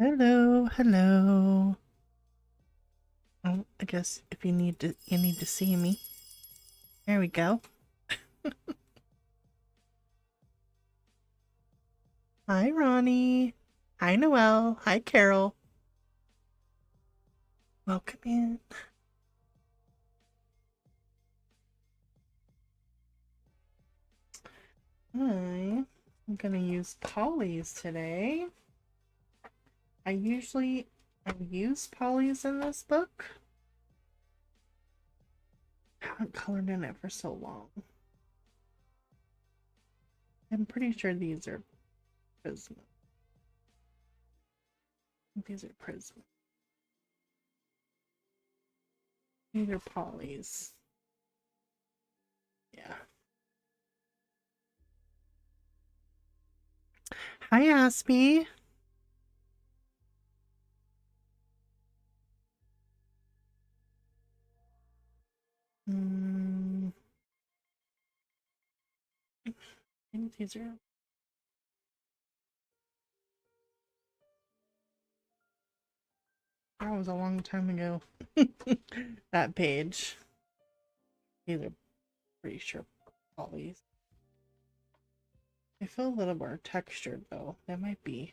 Hello, hello. Oh, I guess if you need to see me. There we go. Hi, Ronnie. Hi, Noelle. Hi, Carol. Welcome in. I'm gonna use polys today. I usually use polys in this book. I haven't colored in it for so long. I'm pretty sure these are prism. These are prism. These are polys. Yeah. Hi, Aspie. I think these are. That was a long time ago. That page. These are pretty sure polys. They feel a little more textured though. That might be.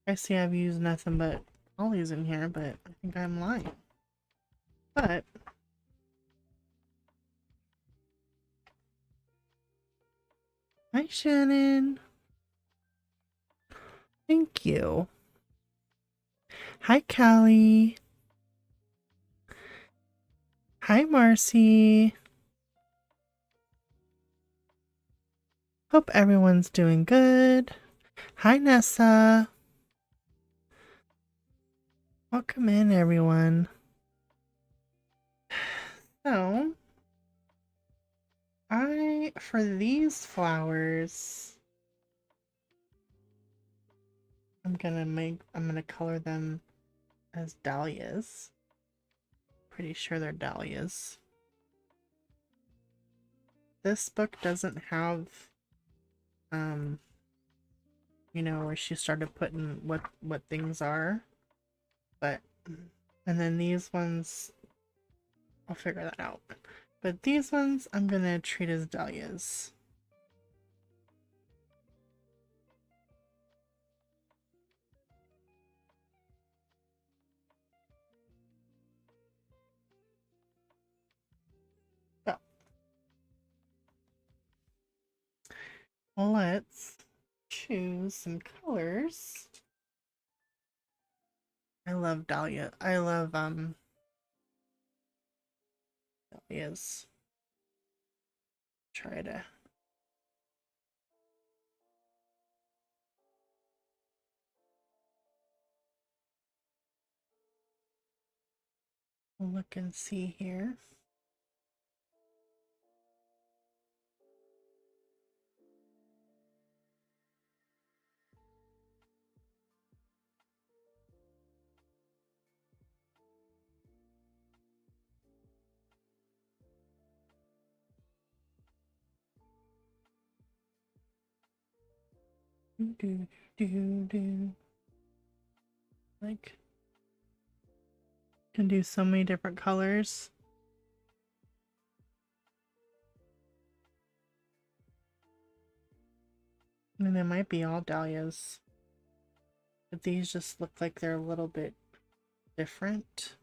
I see I've used nothing but polys in here, but I think I'm lying. But hi, Shannon. Thank you. Hi, Callie. Hi, Marcy. Hope everyone's doing good. Hi, Nessa. Welcome in, everyone. So, for these flowers, I'm gonna color them as dahlias. Pretty sure they're dahlias. This book doesn't have, you know, where she started putting what things are, but, and then these ones, I'll figure that out. But these ones, I'm gonna treat as dahlias. So, let's choose some colors. I love dahlia. I love, dahlias. Try to look and see here. Do, do, do. Like, can do so many different colors. And it might be all dahlias. But these just look like they're a little bit different.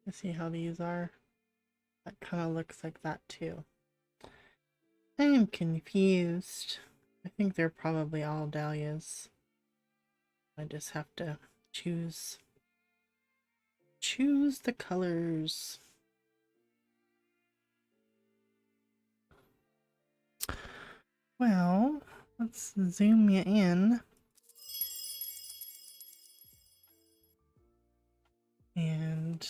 You see how these are? That kind of looks like that too. I am confused. I think they're probably all dahlias. I just have to choose the colors. Well, let's zoom you in. And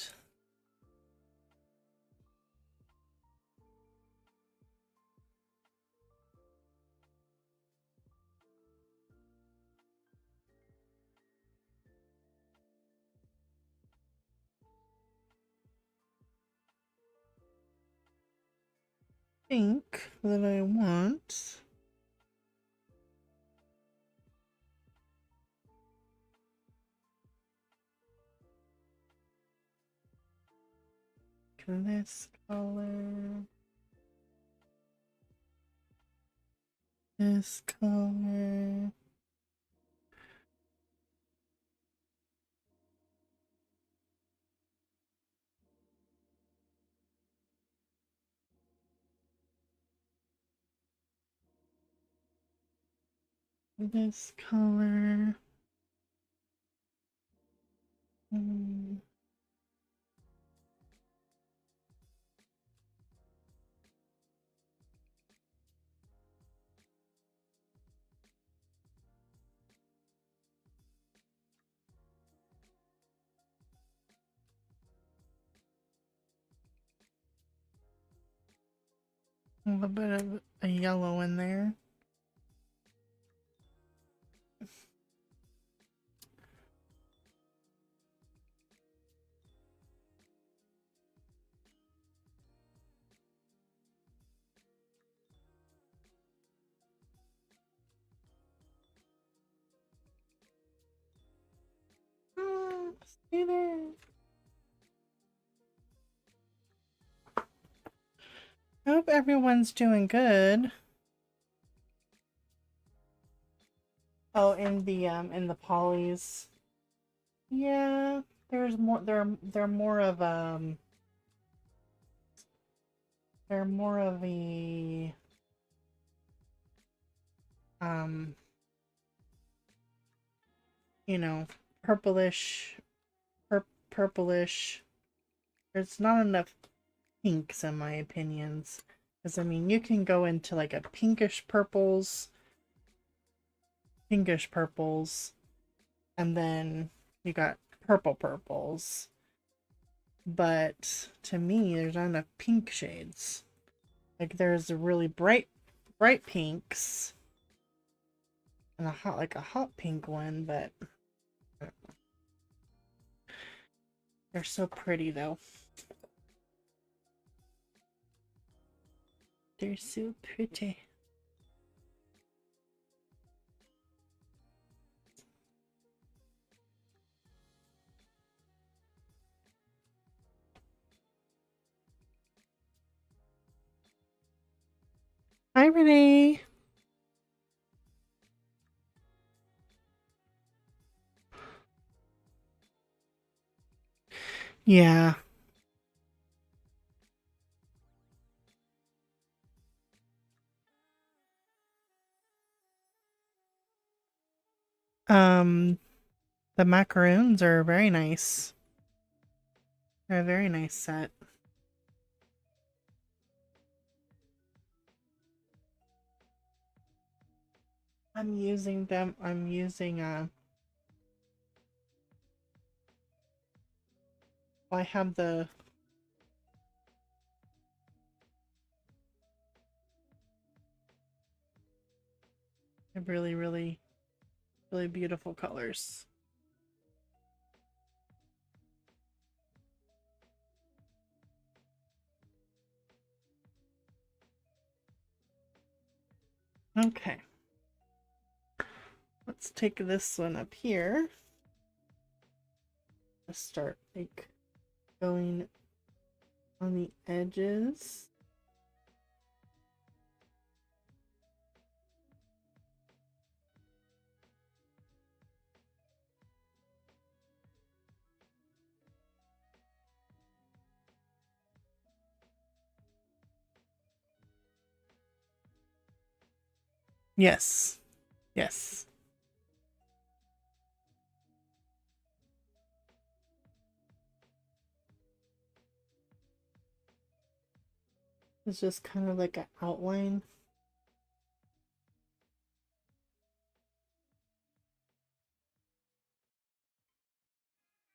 pink that I want. This color. This color. This color. Mm. A little bit of a yellow in there. See there. I hope everyone's doing good. Oh, in the polys. Yeah, there's more they're more of they're more of a um you know, purplish purplish. There's not enough pinks in my opinions. Because I mean you can go into like a pinkish purples, and then you got purples. But to me, there's not enough pink shades. Like there's a really bright pinks and a hot pink one, but they're so pretty though. They're so pretty. Hi, Renee. Yeah. Um, the macaroons are very nice. They're a very nice set. I'm using them. I'm using I have the really, really, really beautiful colors. Okay. Let's take this one up here. Let's start like going on the edges. Yes. Yes. It's just kind of like an outline.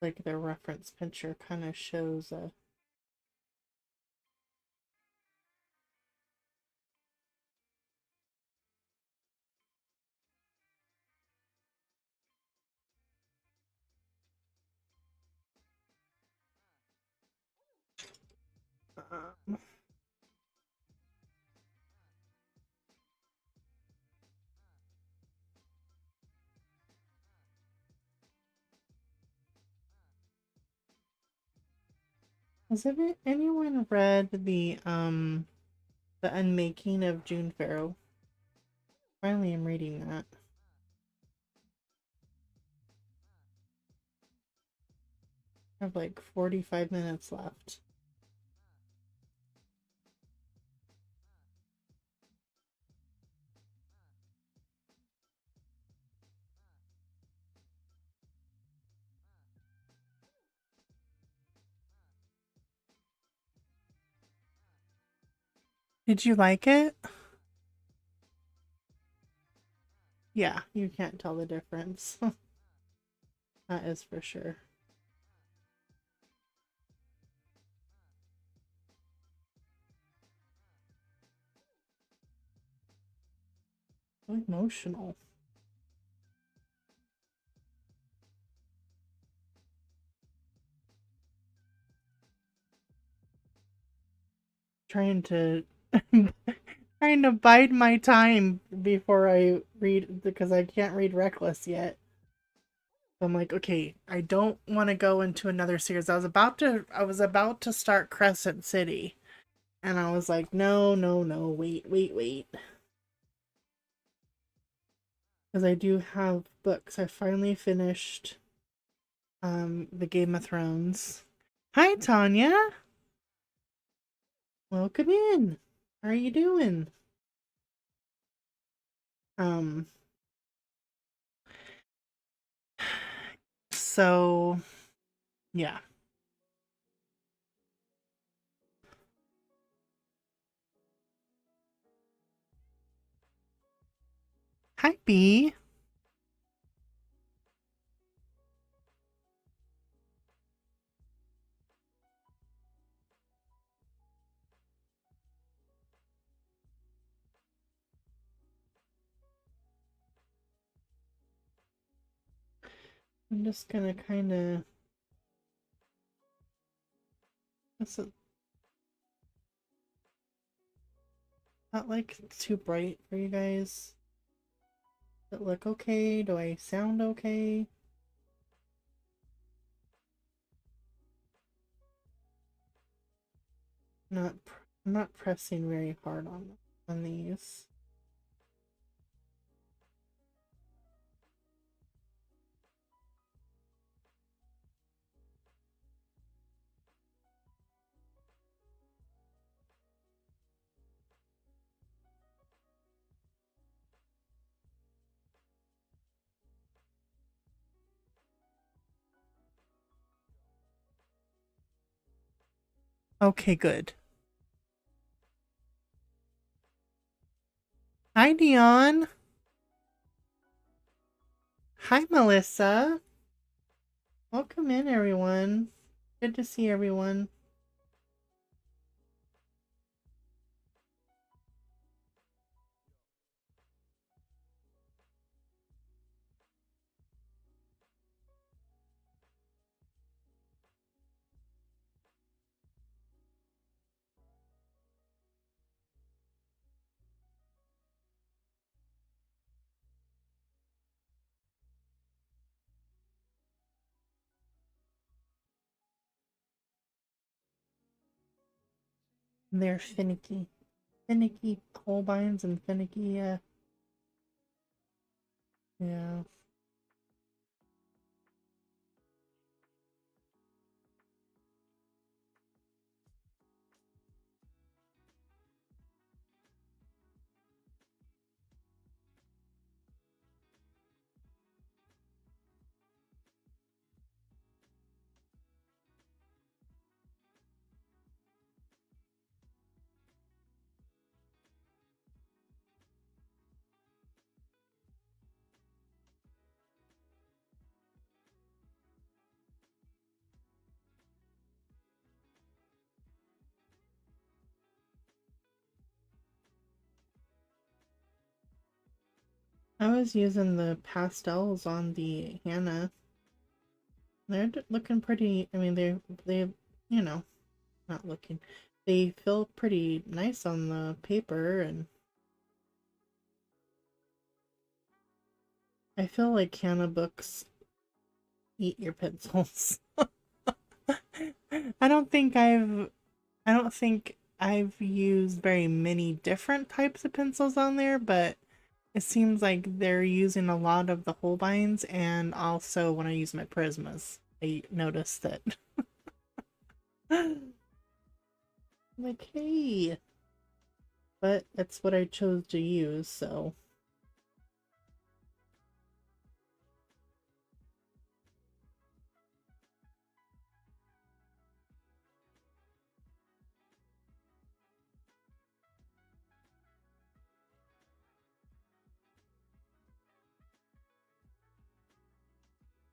Like the reference picture kind of shows a Has anyone read the Unmaking of June Farrow? Finally, I'm reading that. I have like 45 minutes left. Did you like it? Yeah, you can't tell the difference. That is for sure. So emotional. Trying to trying to bide my time before I read because I can't read Reckless yet. So I'm like, okay, I don't want to go into another series. I was about to start Crescent City. And I was like, no, no, no, wait. Because I do have books. I finally finished the Game of Thrones. Hi Tanya. Welcome in. How are you doing? Um so yeah. Hi B. I'm just gonna kinda this is not like too bright for you guys. Does it look okay? Do I sound okay? I'm not pressing very hard on these. Okay, good. Hi Dion. Hi Melissa. Welcome in everyone. Good to see everyone. They're finicky. Finicky Holbeins and finicky, yeah. I was using the pastels on the Hannah. They're looking pretty. I mean, you know, not looking. They feel pretty nice on the paper, and I feel like Hannah books eat your pencils. I don't think I don't think I've used very many different types of pencils on there, but it seems like they're using a lot of the Holbeins, and also when I use my Prismas, I notice that. Like, hey, but that's what I chose to use, so.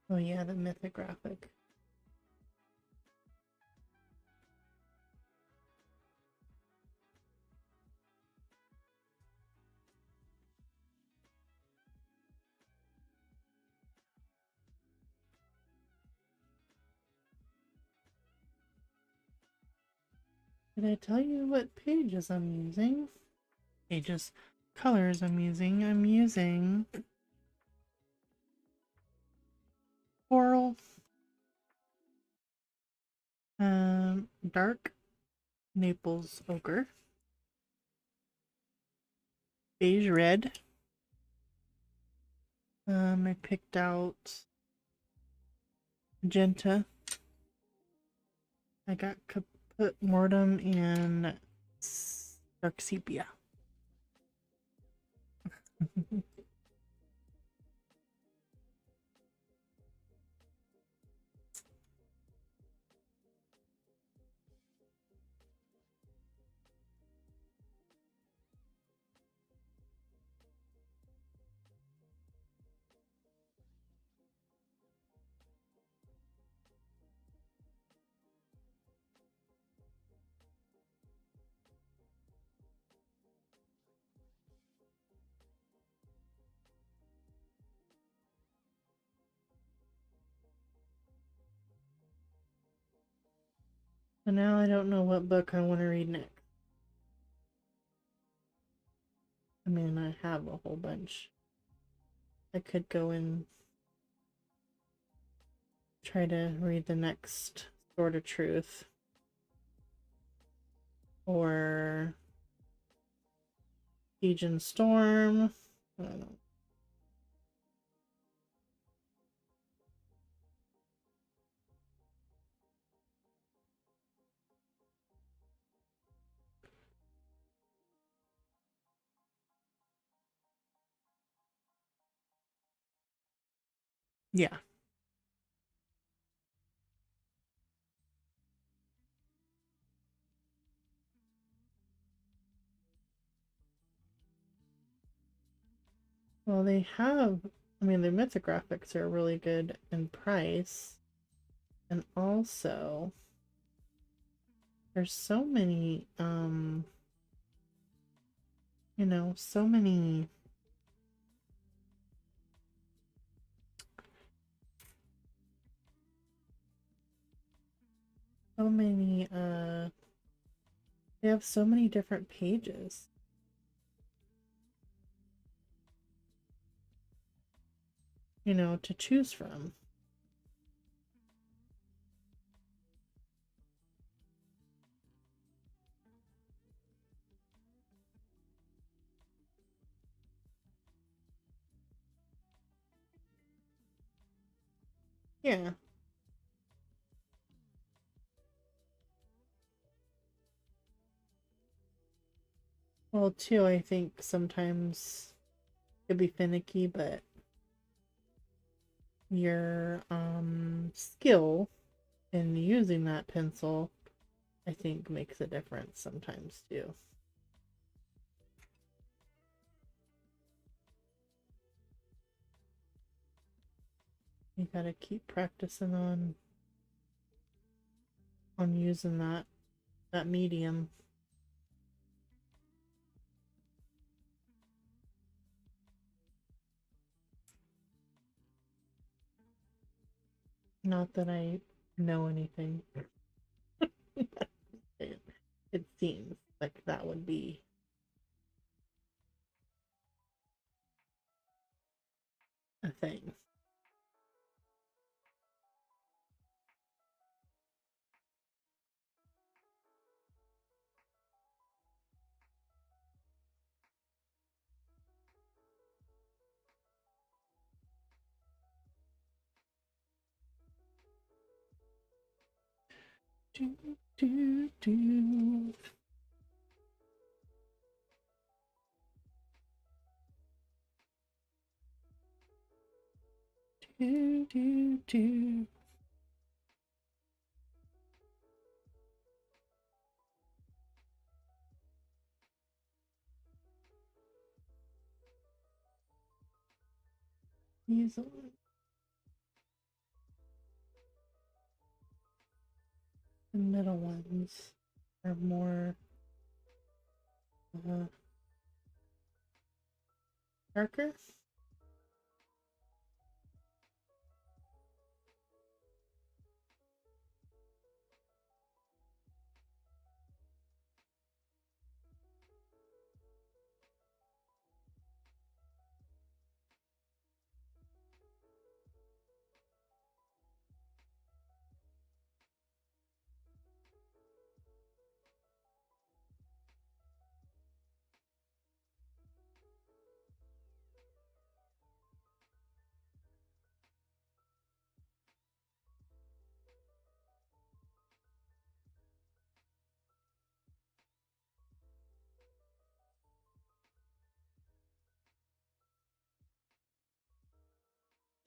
Oh yeah, the mythographic. Did I tell you what pages I'm using? Pages, colors I'm using. I'm using coral, dark Naples ochre, beige red. I picked out magenta. I got caput mortem and dark sepia. So now I don't know what book I want to read next. I mean, I have a whole bunch. I could go and try to read the next Sword of Truth. Or Siege and Storm. I don't know. Yeah. Well, they have, I mean, the mythographics are really good in price. And also, there's so many, you know, so many, they have so many different pages, you know, to choose from. Yeah. Well, too, I think sometimes it could be finicky, but your skill in using that pencil, I think, makes a difference sometimes too. You gotta keep practicing on using that medium. Not that I know anything. it, it seems like that would be a thing. Do, do, do. Do, do, do. These are the middle ones are more darker.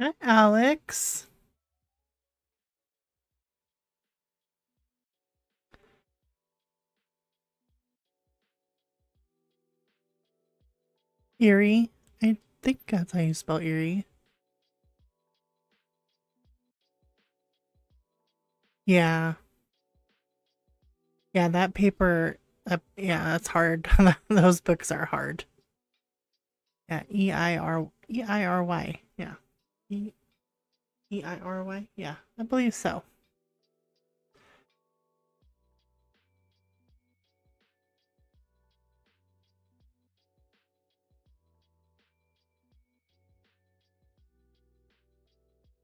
Hi, Alex. Erie. I think that's how you spell Erie. Yeah. Yeah, that paper, yeah, that's hard. Those books are hard. Yeah, E-I-R-Y. Yeah. E E-I-R-Y. Yeah, I believe so.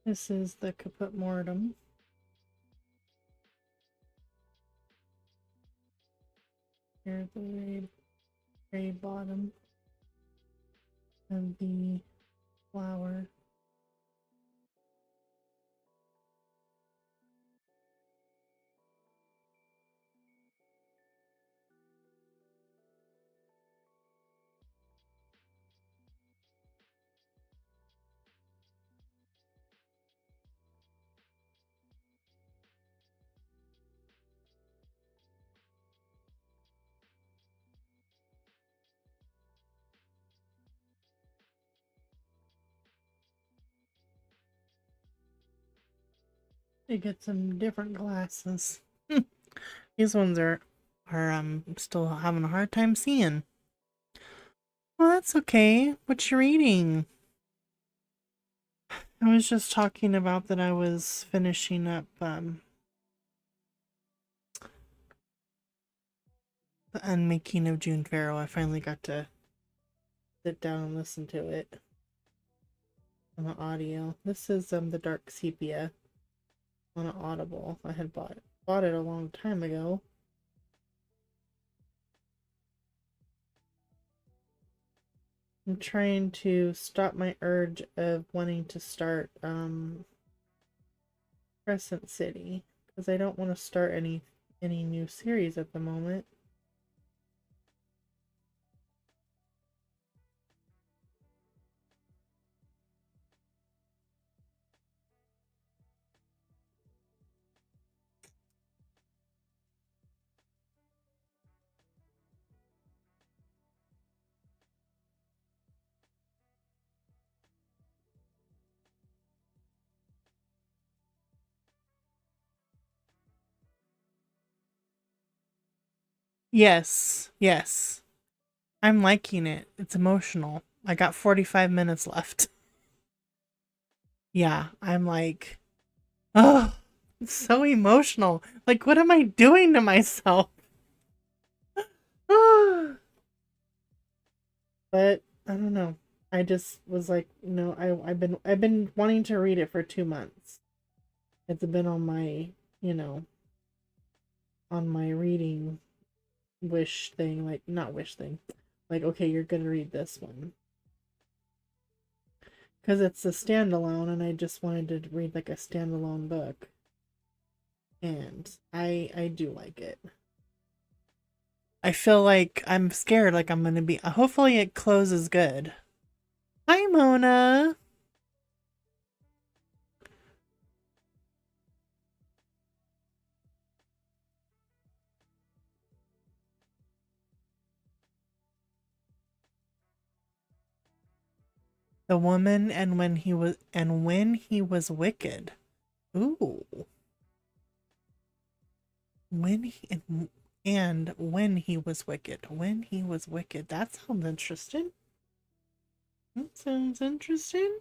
This is the Caput Mortem. Here's the gray bottom of the flower. You get some different glasses. These ones are still having a hard time seeing. Well, that's okay. What you reading? I was just talking about that I was finishing up the Unmaking of June Farrow. I finally got to sit down and listen to it on the audio. This is the Dark Sepia on an Audible. I had bought it a long time ago. I'm trying to stop my urge of wanting to start Crescent City because I don't want to start any new series at the moment. Yes, yes. I'm liking it. It's emotional. I got 45 minutes left. Yeah, I'm like, oh, it's so emotional. Like, what am I doing to myself? But I don't know. I just was like, I've been wanting to read it for 2 months. It's been on my, you know, on my reading wish thing, like not wish thing. Like, okay, you're gonna read this one. Because it's a standalone and I just wanted to read like a standalone book. and I do like it. I feel like I'm scared, like I'm gonna be. Hopefully, it closes good. Hi, Mona. The woman and when he was wicked. Ooh, when he and when he was wicked. When he was wicked. That sounds interesting. That sounds interesting.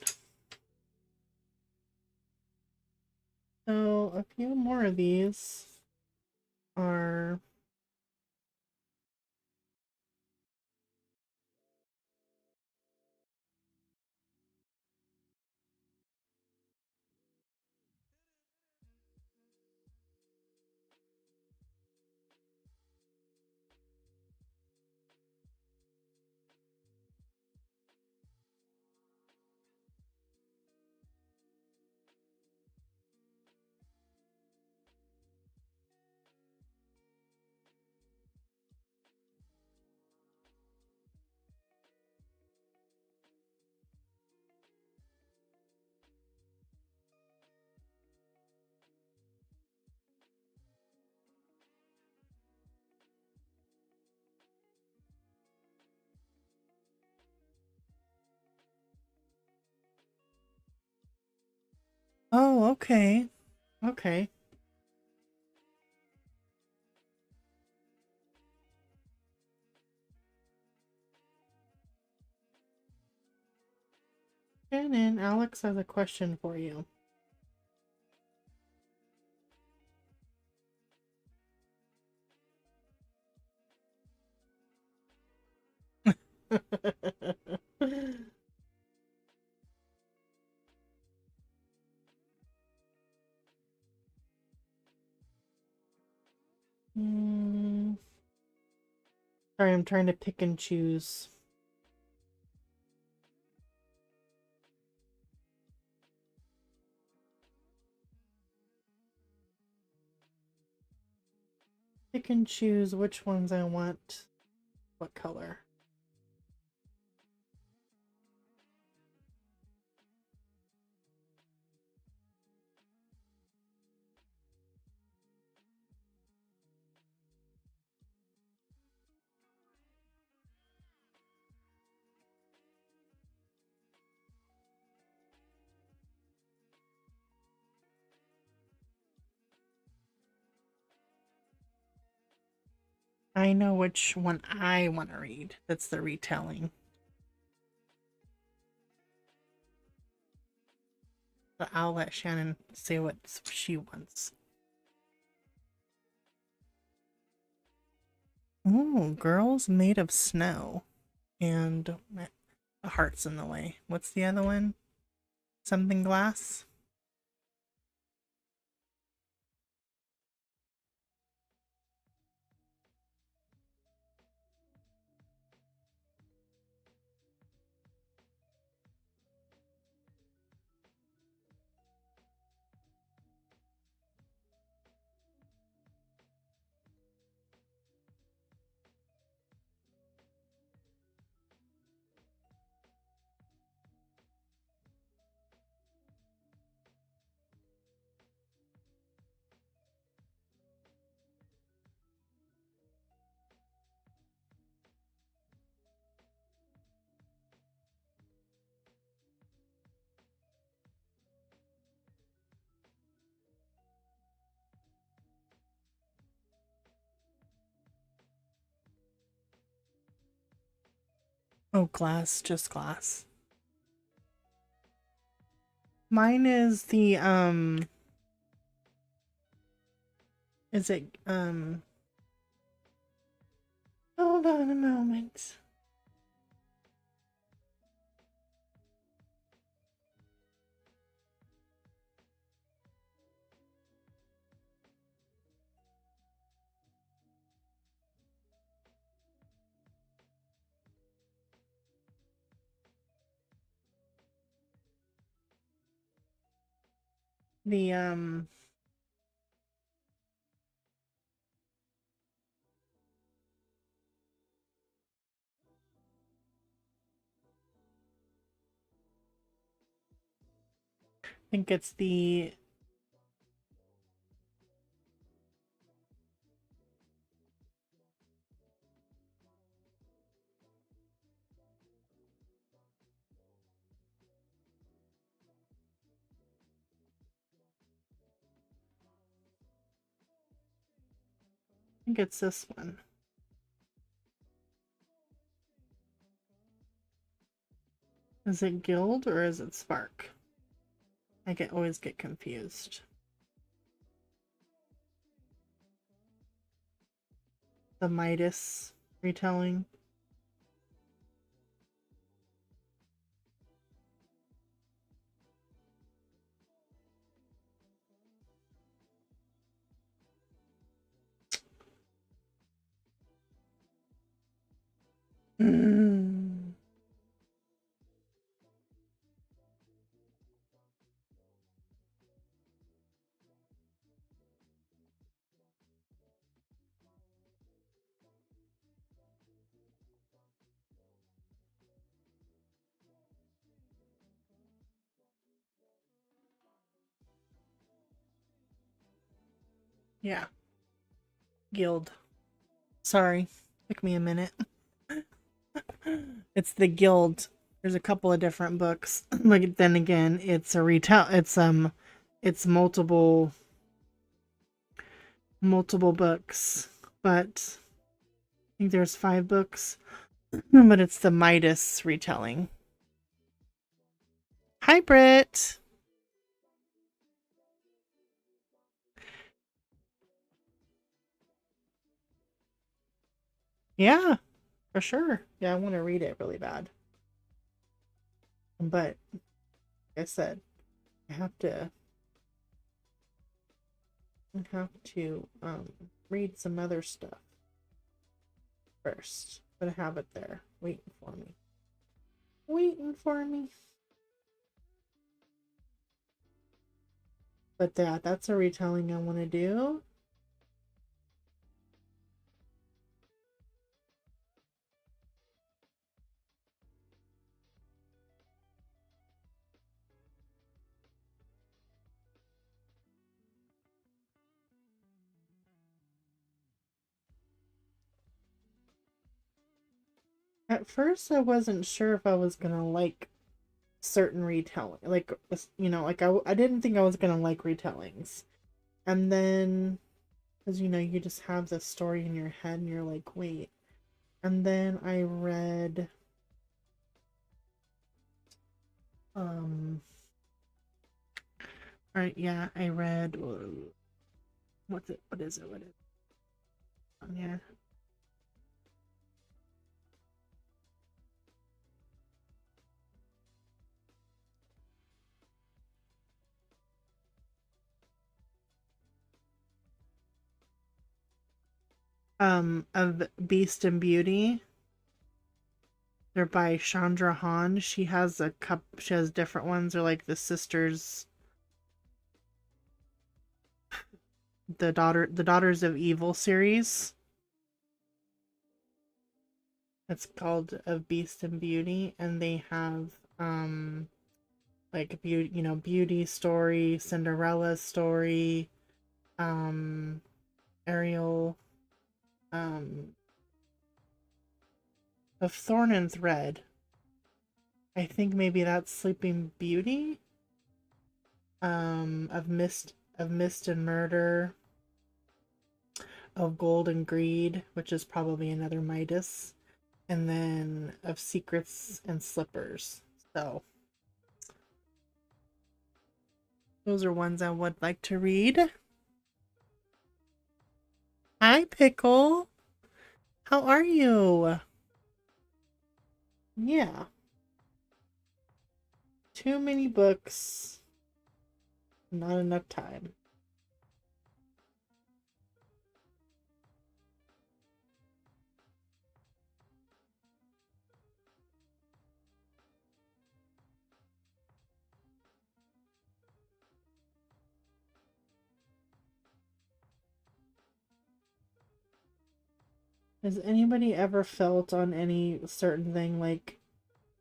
So a few more of these are. Oh, okay. Okay. Shannon, Alex has a question for you. Hmm. Sorry, I'm trying to pick and choose. Pick and choose which ones I want. What color? I know which one I want to read. That's the retelling. But I'll let Shannon say what she wants. Ooh, girls made of snow. And the heart's in the way. What's the other one? Something glass? Oh, glass, just glass. Mine is the is it hold on a moment. The think it's the... I think it's this one. Is it Guild or is it Spark? Always get confused. The Midas retelling. Mm. Yeah. Guild. Sorry. Took me a minute. It's the Guild. There's a couple of different books. But then again, it's a it's multiple books. But I think there's 5 books. But it's the Midas retelling. Hi, Britt. Yeah, for sure. Yeah, I want to read it really bad. But like I said, I have to read some other stuff first. But I have it there waiting for me. Waiting for me. But that's a retelling I want to do. At first, I wasn't sure if I was gonna like certain retelling, like like I didn't think I was gonna like retellings, and then because you just have the story in your head and you're like, wait, and then I read all right, yeah, I read what is it? Yeah. Of Beast and Beauty. They're by Chandra Han. She has she has different ones. They're like the sisters, the Daughters of Evil series. It's called Of Beast and Beauty, and they have like beauty story, Cinderella story, Ariel, um of Thorn and Thread. I think maybe that's Sleeping Beauty. Of Mist and Murder, of Gold and Greed, which is probably another Midas, and then of Secrets and Slippers. So those are ones I would like to read. Hi, Pickle. How are you? Yeah. Too many books. Not enough time. Has anybody ever felt on any certain thing like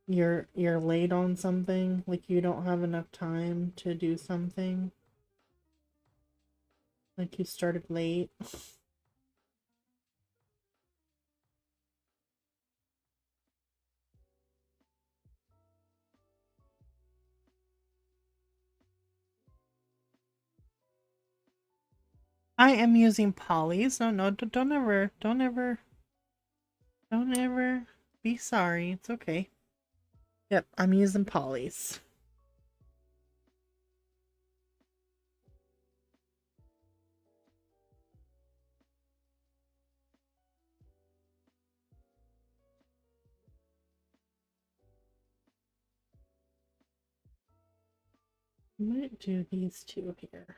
you're late on something, like you don't have enough time to do something, like you started late. I am using polys. No, don't ever be sorry. It's okay. Yep, I'm using polys. I might do these two here.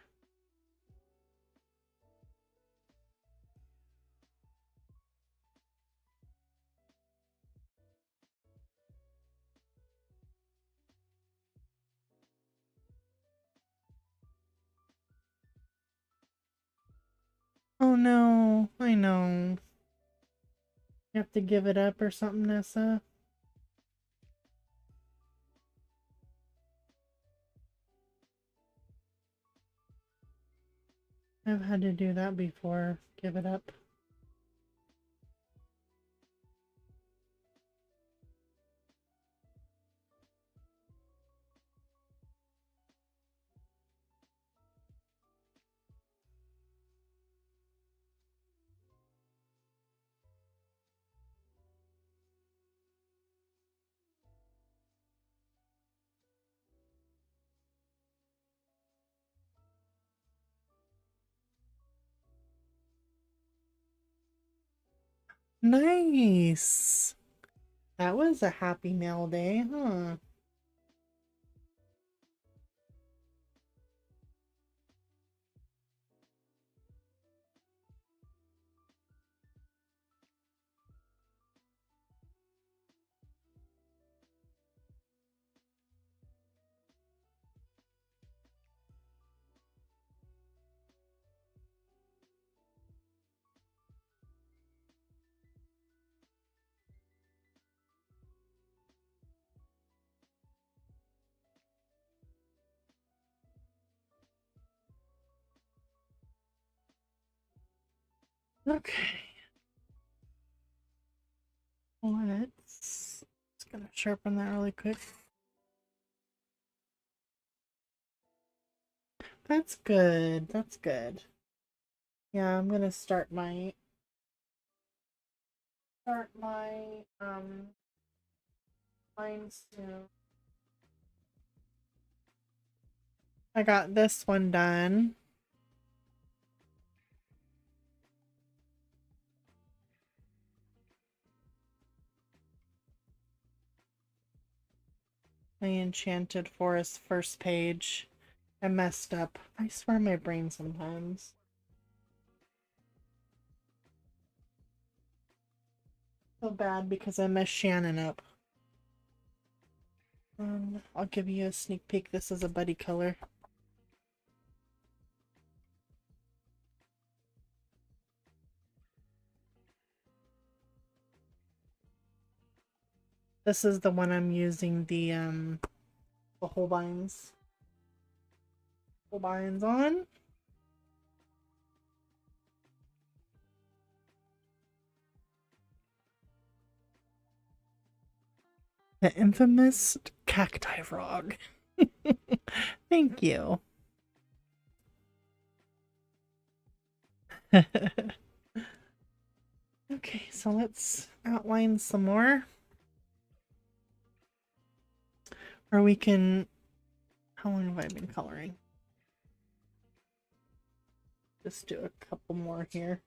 Oh no, I know. You have to give it up or something, Nessa? I've had to do that before. Give it up. Nice. That was a happy mail day, huh? Okay. Let's just gonna sharpen that really quick. That's good. That's good. Yeah, I'm gonna start my line soon. I got this one done. My Enchanted Forest first page. I messed up. I swear my brain sometimes. So bad because I messed Shannon up. I'll give you a sneak peek. This is a buddy color. This is the one I'm using the Holbein's on. The infamous cacti frog. Thank you. Okay, so let's outline some more. Or we can... How long have I been coloring? Just do a couple more here.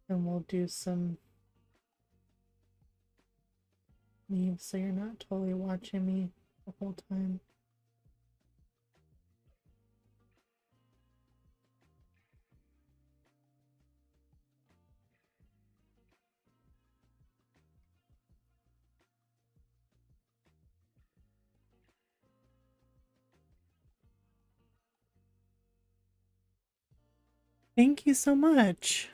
And we'll do some leaves so you're not totally watching me the whole time. Thank you so much.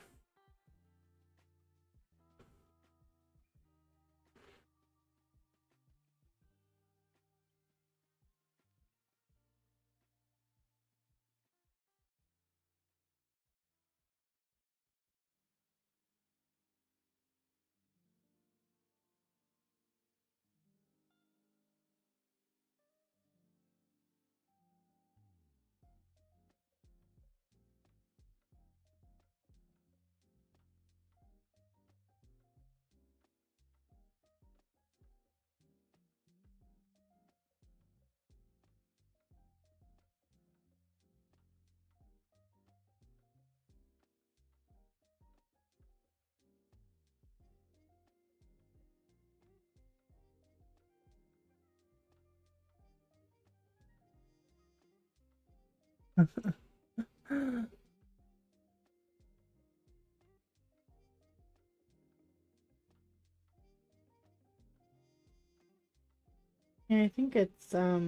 Yeah, I think it's uh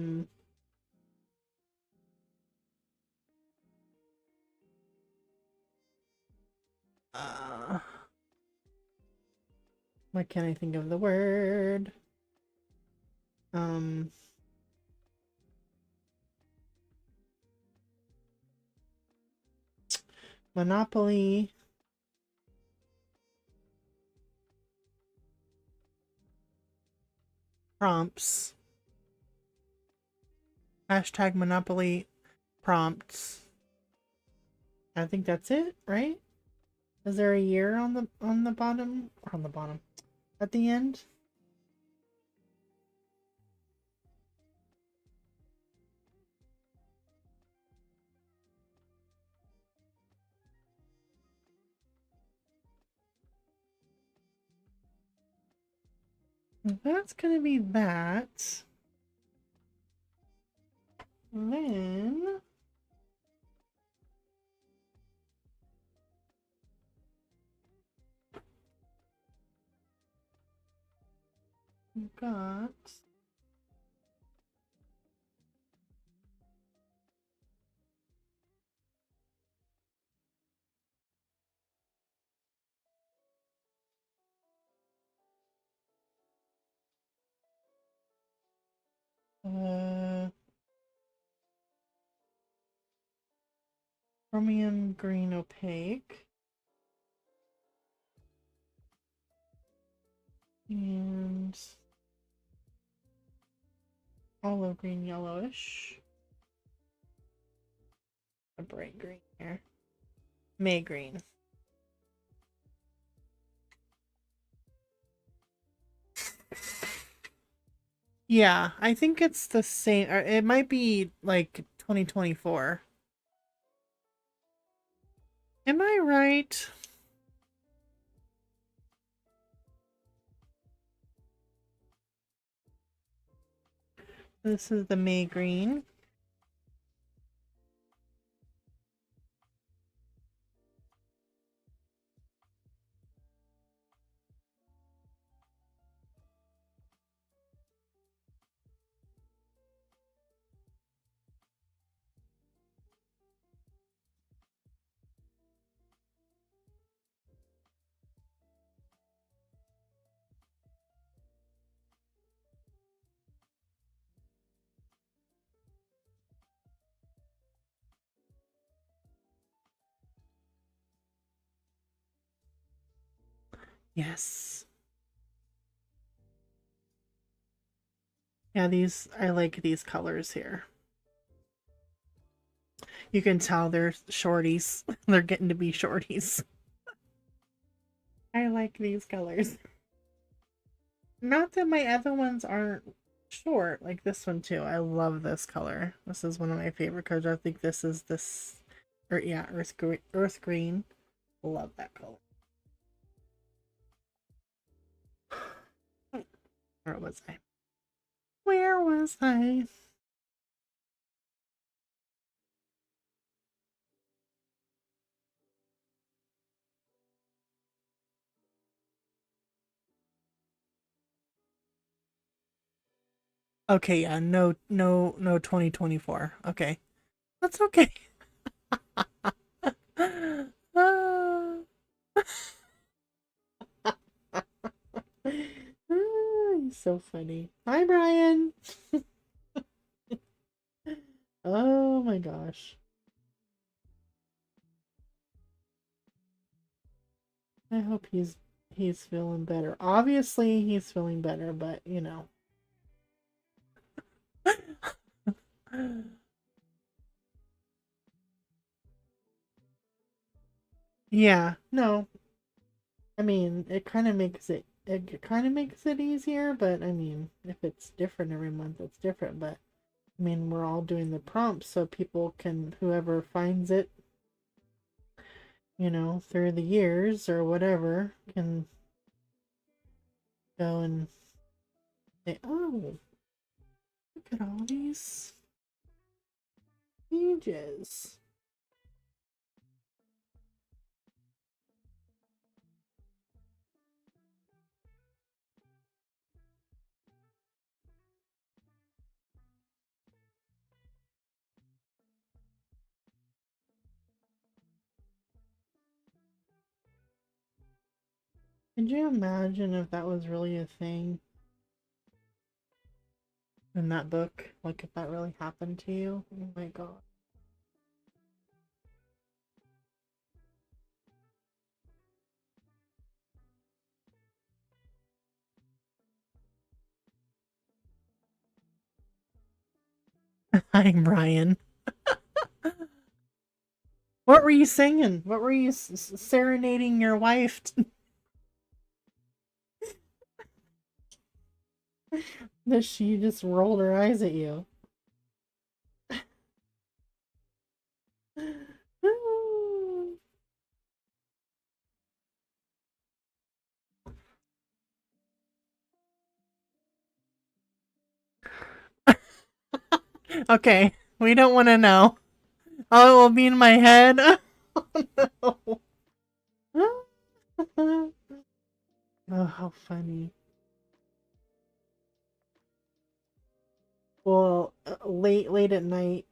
why can't I think of the word? Um Monopoly. Prompts. Hashtag Monopoly prompts. I think that's it, right? Is there a year on the bottom? Or on the bottom. At the end? That's gonna be that. Then we've got chromium green opaque and olive green yellowish. A bright green here. May green. Yeah, I think it's the same. Or it might be like 2024. Am I right? This is the May green. Yes. Yeah, these, I like these colors here. You can tell they're shorties. They're getting to be shorties. I like these colors. Not that my other ones aren't short, like this one too. I love this color. This is one of my favorite colors. I think this is this, or yeah, earth green. Love that color. Where was I? Where was I? Okay, yeah, no 2024. Okay. That's okay. Ah. He's so funny. Hi, Brian. Oh my gosh. I hope he's feeling better. Obviously, he's feeling better, but you know. Yeah, no. I mean, it kind of makes it easier, but I mean, if it's different every month, it's different, but I mean, we're all doing the prompts so people can, whoever finds it, through the years or whatever, can go and say, oh, look at all these. Ages. Could you imagine if that was really a thing in that book? Like if that really happened to you? Oh my god. I'm Brian. What were you singing? What were you serenading your wife? That she just rolled her eyes at you. Okay, we don't want to know. Oh, it will be in my head. Oh, no. Oh, how funny. Well, late at night.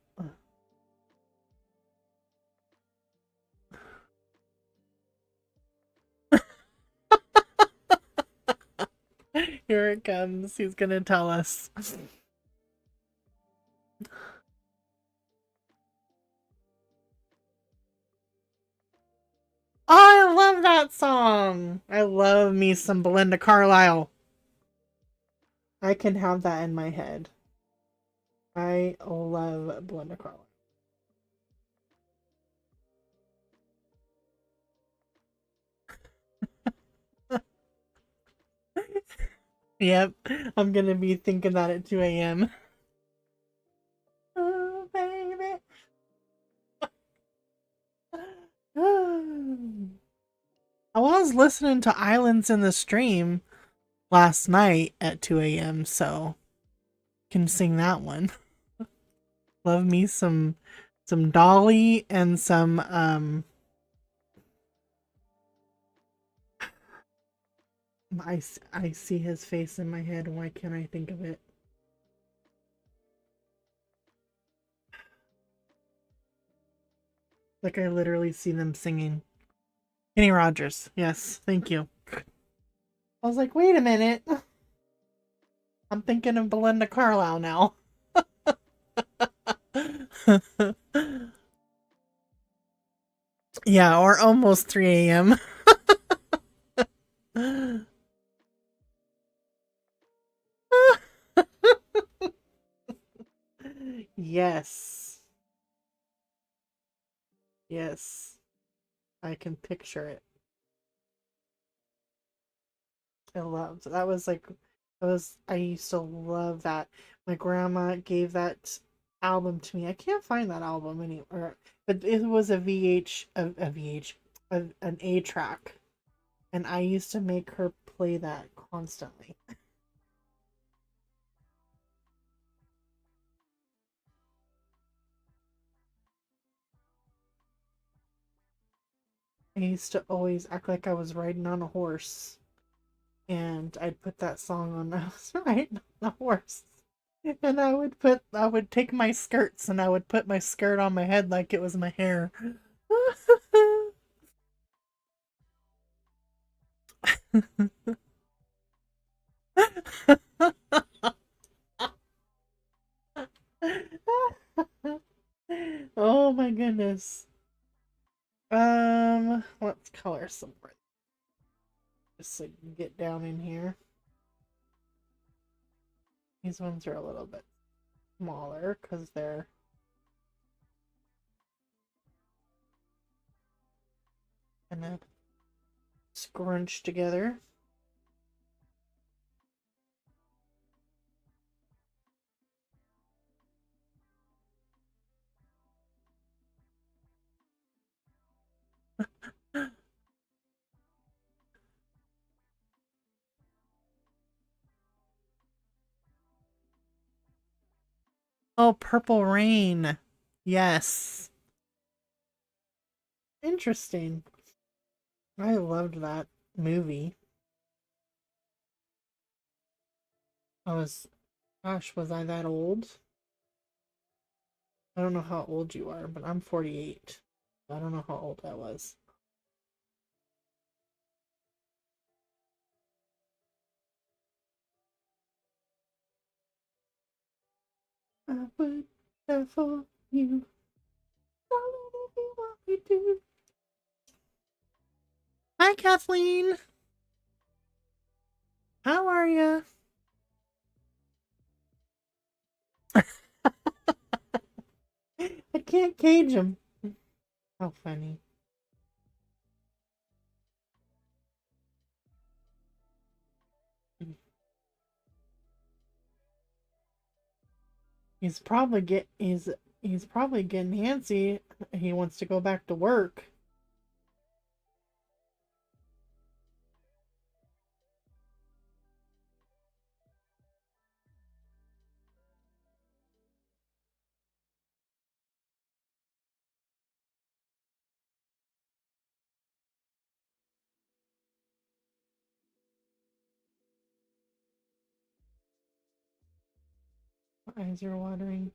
Here it comes. He's gonna tell us. Oh, I love that song. I love me some Belinda Carlisle. I can have that in my head. I love Belinda Carlisle. Yep, I'm gonna be thinking that at 2 a.m. Oh, baby. I was listening to Islands in the Stream last night at 2 a.m., so can sing that one. Love me some Dolly and some I see his face in my head. Why can't I think of it? Like I literally see them singing. Kenny Rogers. Yes, thank you. I was like, wait a minute. I'm thinking of Belinda Carlisle now. Yeah, or almost 3 a.m. Yes. Yes. I can picture it. I loved that was like I used to love that. My grandma gave that album to me. I can't find that album anywhere, but it was a an A track, and I used to make her play that constantly. I used to always act like I was riding on a horse, and I'd put that song on. I was riding on a horse. And I would take my skirts and I would put my skirt on my head like it was my hair. Oh my goodness. Let's color some more. Just so you can get down in here. These ones are a little bit smaller because they're kind of scrunched together. Oh, Purple Rain. Yes. Interesting. I loved that movie. I was, gosh, was I that old? I don't know how old you are, but I'm 48. I don't know how old I was. I would die for you. Darling, if you want me to. Hi, Kathleen. How are you? I can't cage him. How funny. He's probably getting antsy. He wants to go back to work. My eyes are watering.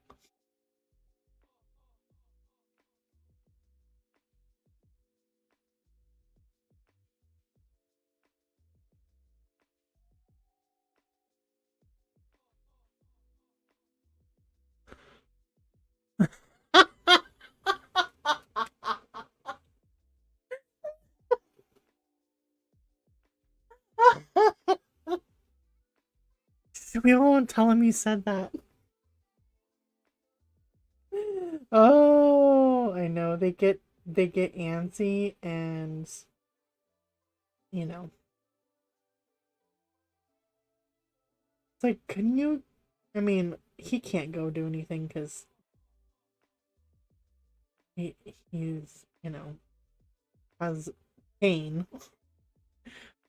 We won't tell him you said that. Oh, I know. They get antsy and you know. It's like, couldn't you? I mean, he can't go do anything because he's has pain.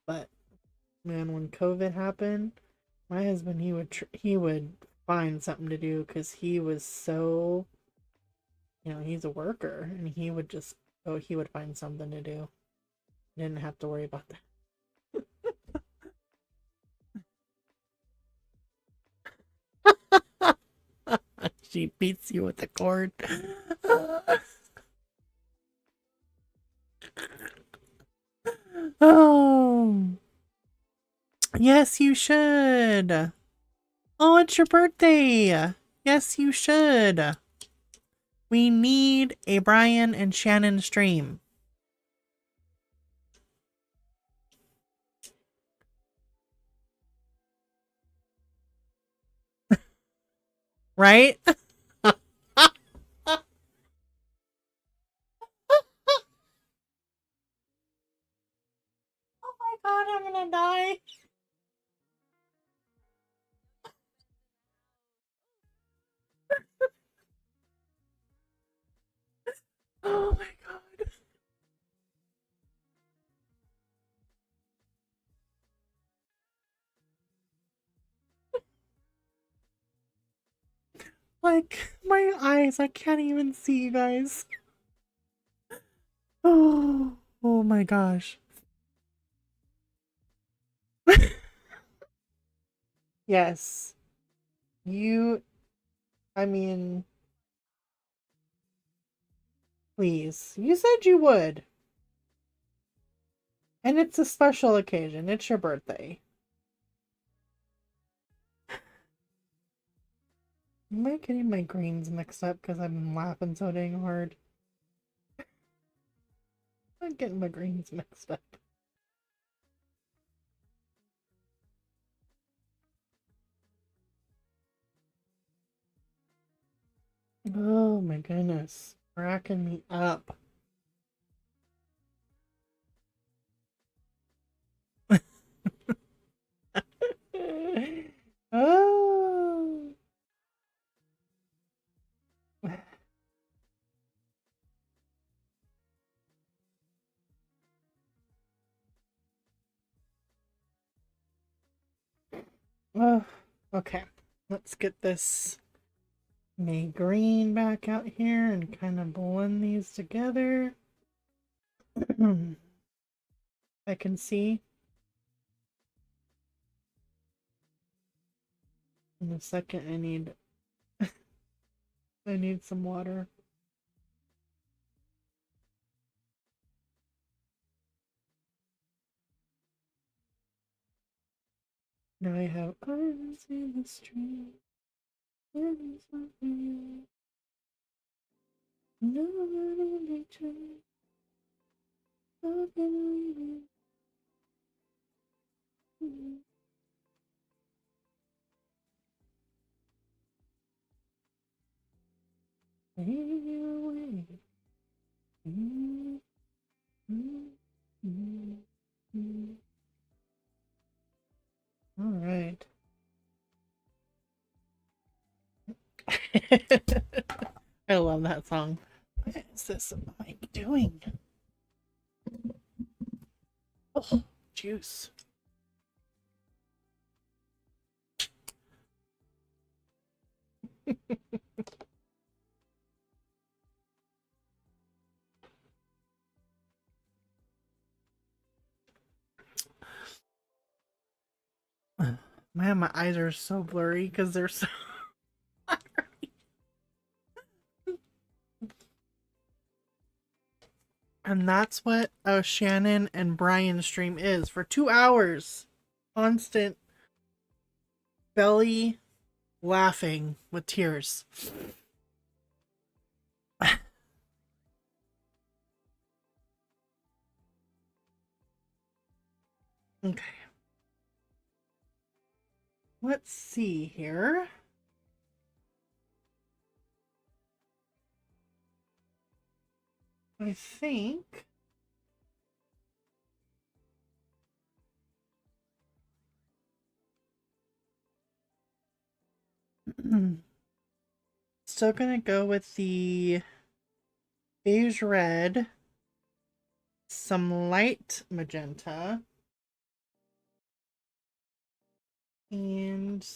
But man, when COVID happened, my husband he would find something to do because he was so he's a worker and he would just he would find something to do. Didn't have to worry about that. She beats you with the cord. Oh, yes, you should. Oh, it's your birthday. Yes, you should. We need a Brian and Shannon stream. Right? Oh my god, I'm gonna die. Oh my god. Like, my eyes, I can't even see you guys. Oh my gosh. Yes. You, I mean, please. You said you would. And it's a special occasion. It's your birthday. Am I getting my greens mixed up because I've been laughing so dang hard? I'm getting my greens mixed up. Oh my goodness. Cracking me up. Oh. Oh. Okay. Let's get this May green back out here and kind of blend these together. I can see. In a second, I need some water. Now I have arms in the street. Nobody nature. All right. I love that song. What is this mic doing? Oh, juice. Man, my eyes are so blurry because they're so. And that's what a Shannon and Brian stream is for 2 hours. Constant belly laughing with tears. Okay. Let's see here. I think still gonna go with the beige red, some light magenta, and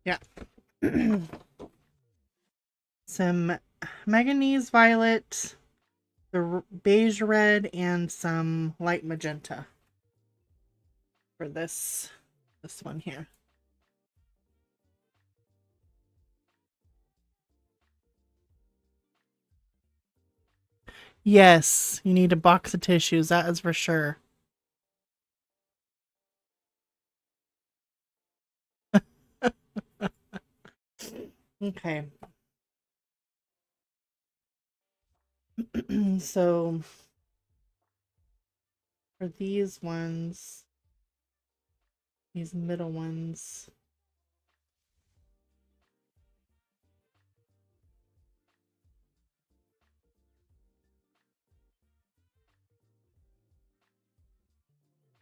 yeah. Some manganese violet, the beige red, and some light magenta for this one here. Yes, you need a box of tissues, that is for sure. Okay. So for these ones, these middle ones,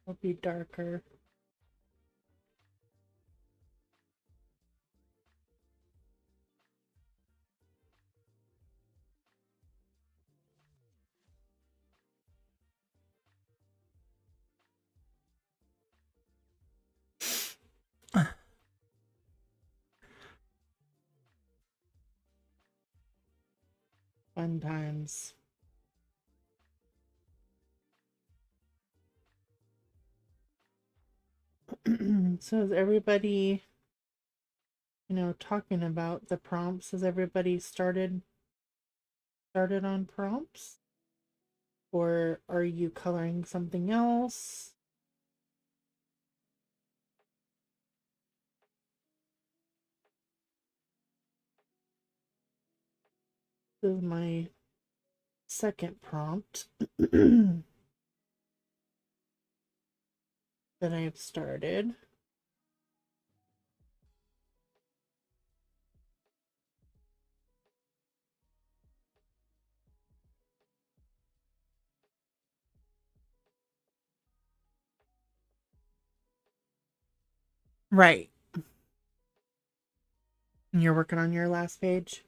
will be darker. Fun times. So is everybody, talking about the prompts? Has everybody started on prompts? Or are you coloring something else? This is my second prompt that I've started. Right. And you're working on your last page?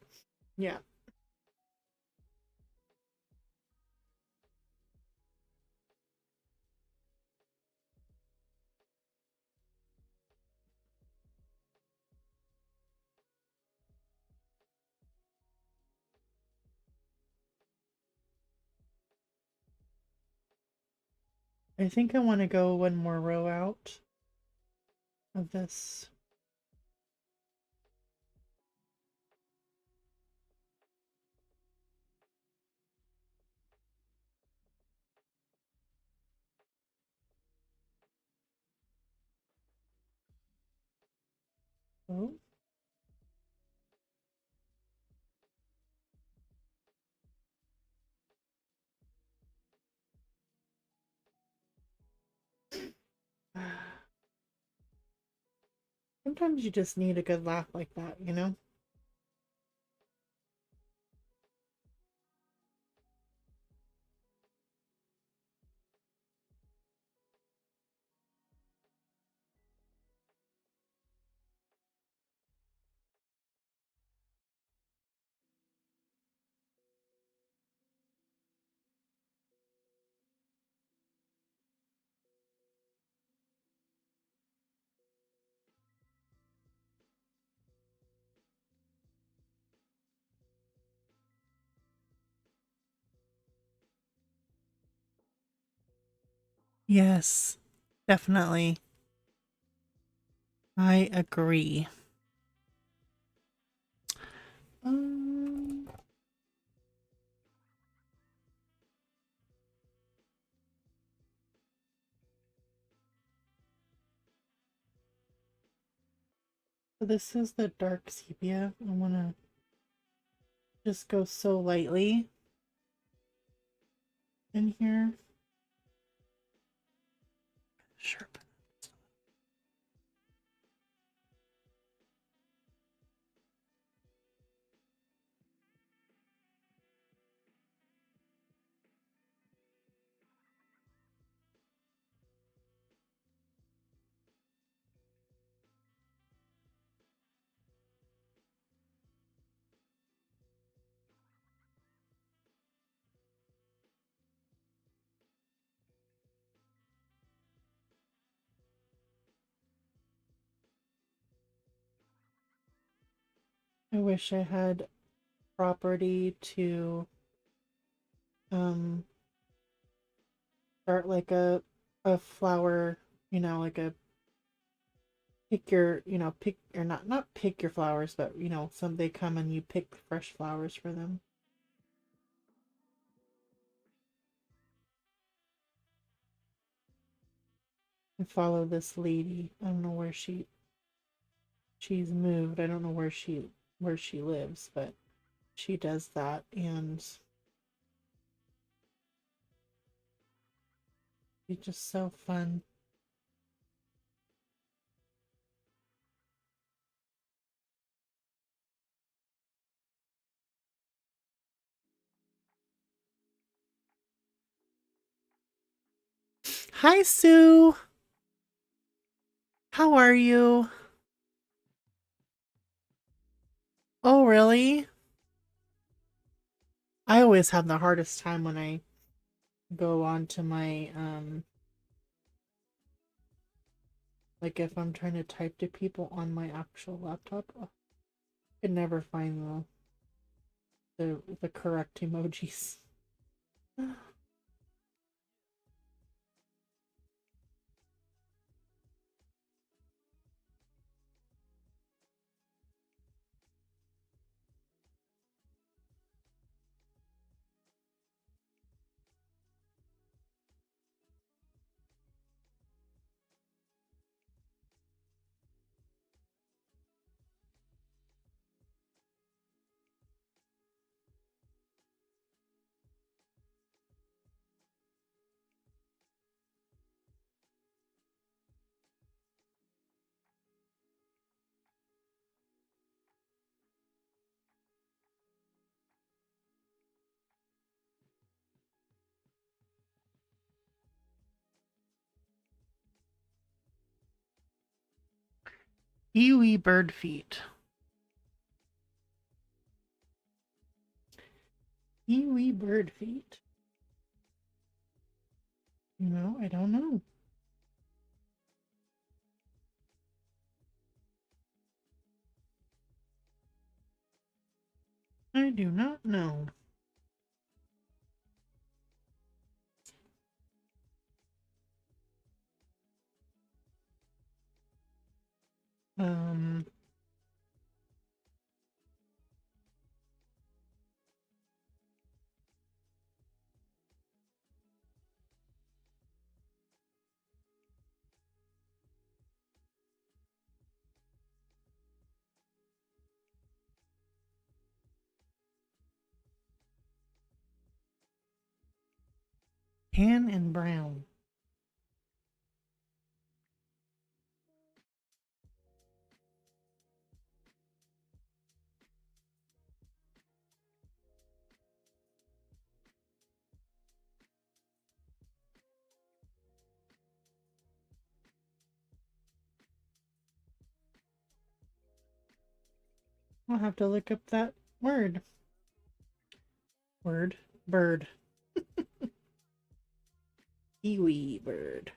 Yeah. I think I want to go one more row out of this. Oh. Sometimes you just need a good laugh like that, you know? Yes, definitely. I agree. Um, so this is the dark sepia. I want to just go so lightly in here. Sharpen. I wish I had property to um start like a flower, you know, like a pick your, you know, pick or not pick your flowers, but you know, some they come and you pick fresh flowers for them. And follow this lady. I don't know where she's moved. I don't know where she lives, but she does that and it's just so fun. Hi Sue. How are you? Oh, really? I always have the hardest time when I go on to my like if I'm trying to type to people on my actual laptop. I can never find the correct emojis. Kiwi bird feet. Kiwi bird feet. No, I don't know. I do not know. Um, tan and brown. I'll have to look up that word. Bird. Kiwi bird.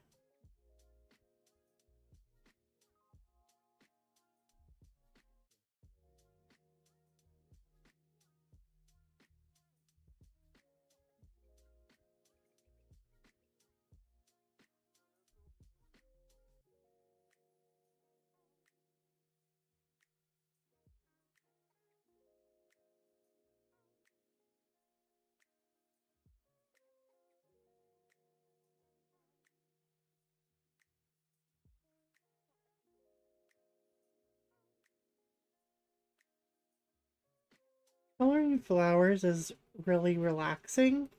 Coloring flowers is really relaxing.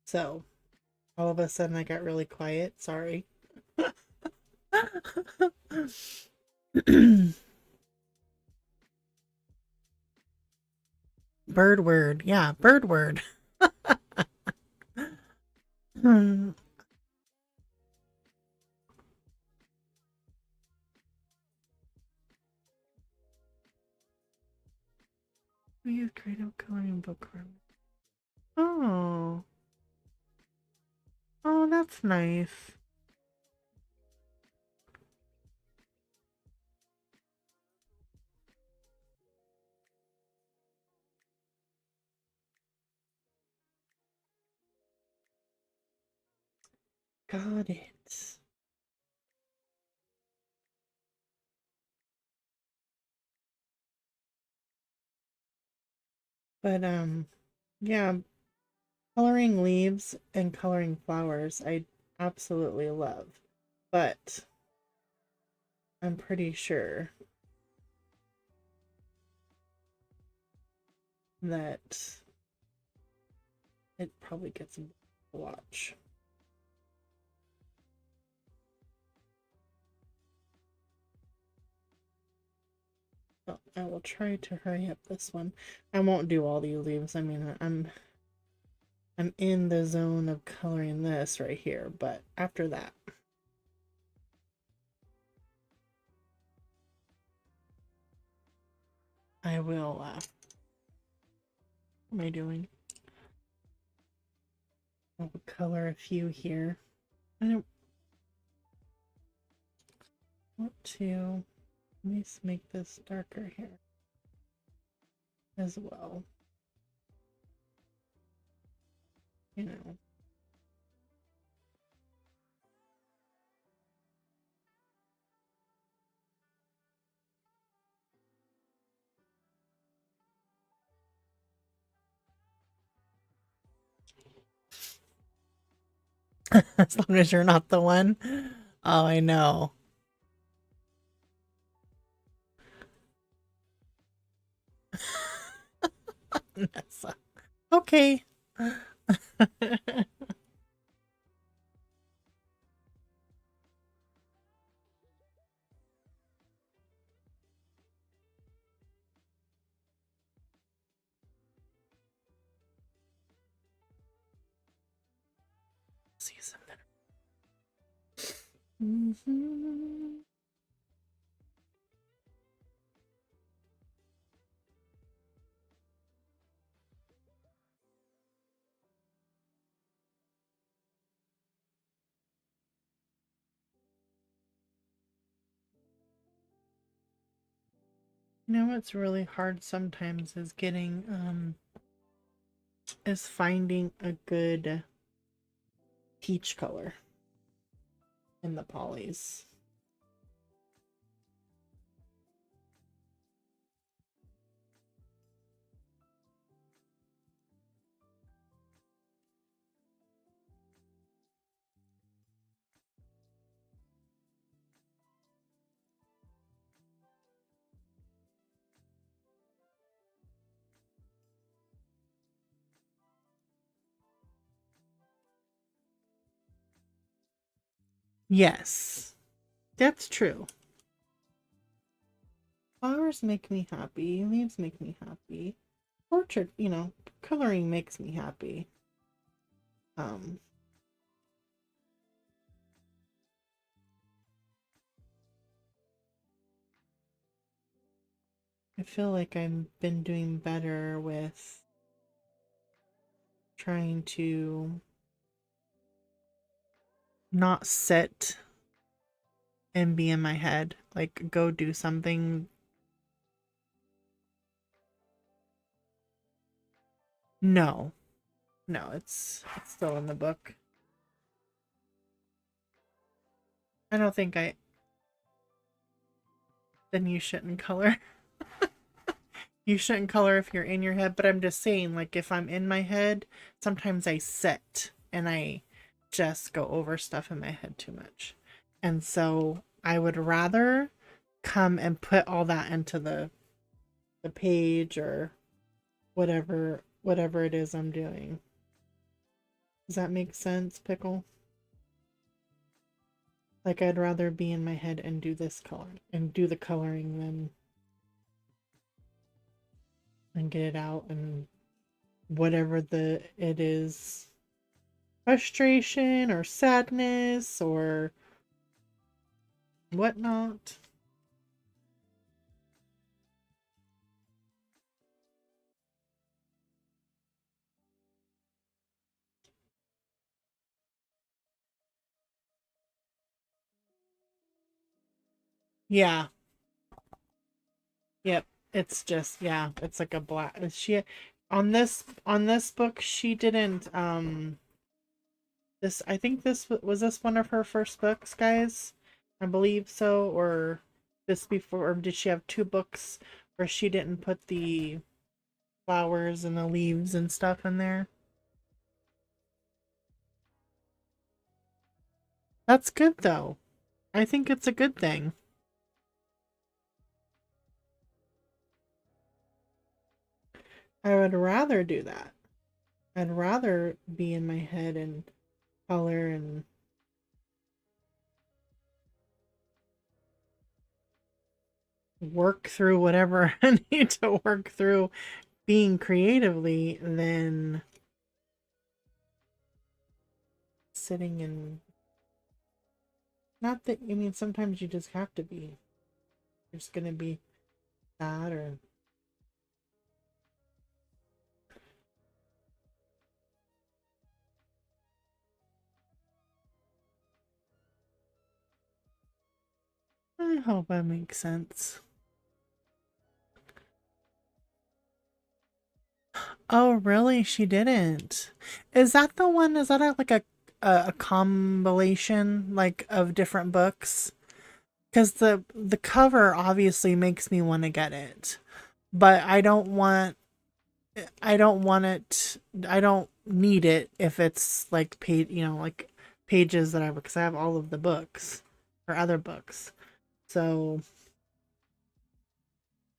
So, all of a sudden I got really quiet. Sorry. Bird word. Yeah, bird word. Hmm. We use creative coloring book room. Oh. Oh, that's nice. Got it. But yeah, coloring leaves and coloring flowers I absolutely love. But I'm pretty sure that it probably gets a watch. But I will try to hurry up this one. I won't do all these leaves. I mean, I'm in the zone of coloring this right here, but after that, I will what am I doing? I'll color a few here. I don't want to. Let me make this darker here as well. You know. As long as you're not the one. Oh, I know. Nessa. Okay. See some better. You know what's really hard sometimes is finding a good peach color in the polys. Yes, that's true. Flowers make me happy. Leaves make me happy. Portrait, coloring makes me happy. Um, I feel like I've been doing better with trying to not sit and be in my head. Like, go do something. No, no, it's still in the book. I don't think I. Then you shouldn't color. You shouldn't color if you're in your head, but I'm just saying, like, if I'm in my head, sometimes I sit and I just go over stuff in my head too much. And so I would rather come and put all that into the page or whatever it is I'm doing. Does that make sense, Pickle? Like, I'd rather be in my head and do this color and do the coloring than and get it out and whatever it is, frustration or sadness or whatnot. Yeah. Yep. It's just, yeah, it's like a black. She on this book she didn't this, I think was this one of her first books, guys? I believe so. Or this before, or did she have two books where she didn't put the flowers and the leaves and stuff in there? That's good though. I think it's a good thing. I would rather do that. I'd rather be in my head and color and work through whatever I need to work through being creatively than sitting and, not that, I mean, sometimes you just have to be. There's gonna be that, or I hope that makes sense. Oh, really? She didn't. Is that the one? Is that like a compilation like of different books? Because the cover obviously makes me want to get it, but I don't want it. I don't need it if it's like paid, like pages that because I have all of the books or other books. So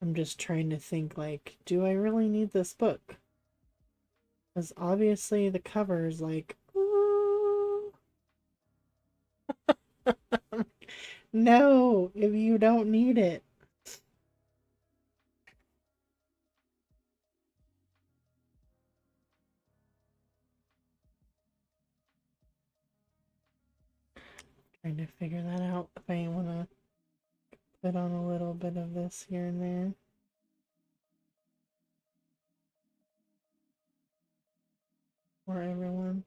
I'm just trying to think, like, do I really need this book? Because obviously the cover is like, ooh. No, if you don't need it. Trying to figure that out if I want to put on a little bit of this here and there for everyone.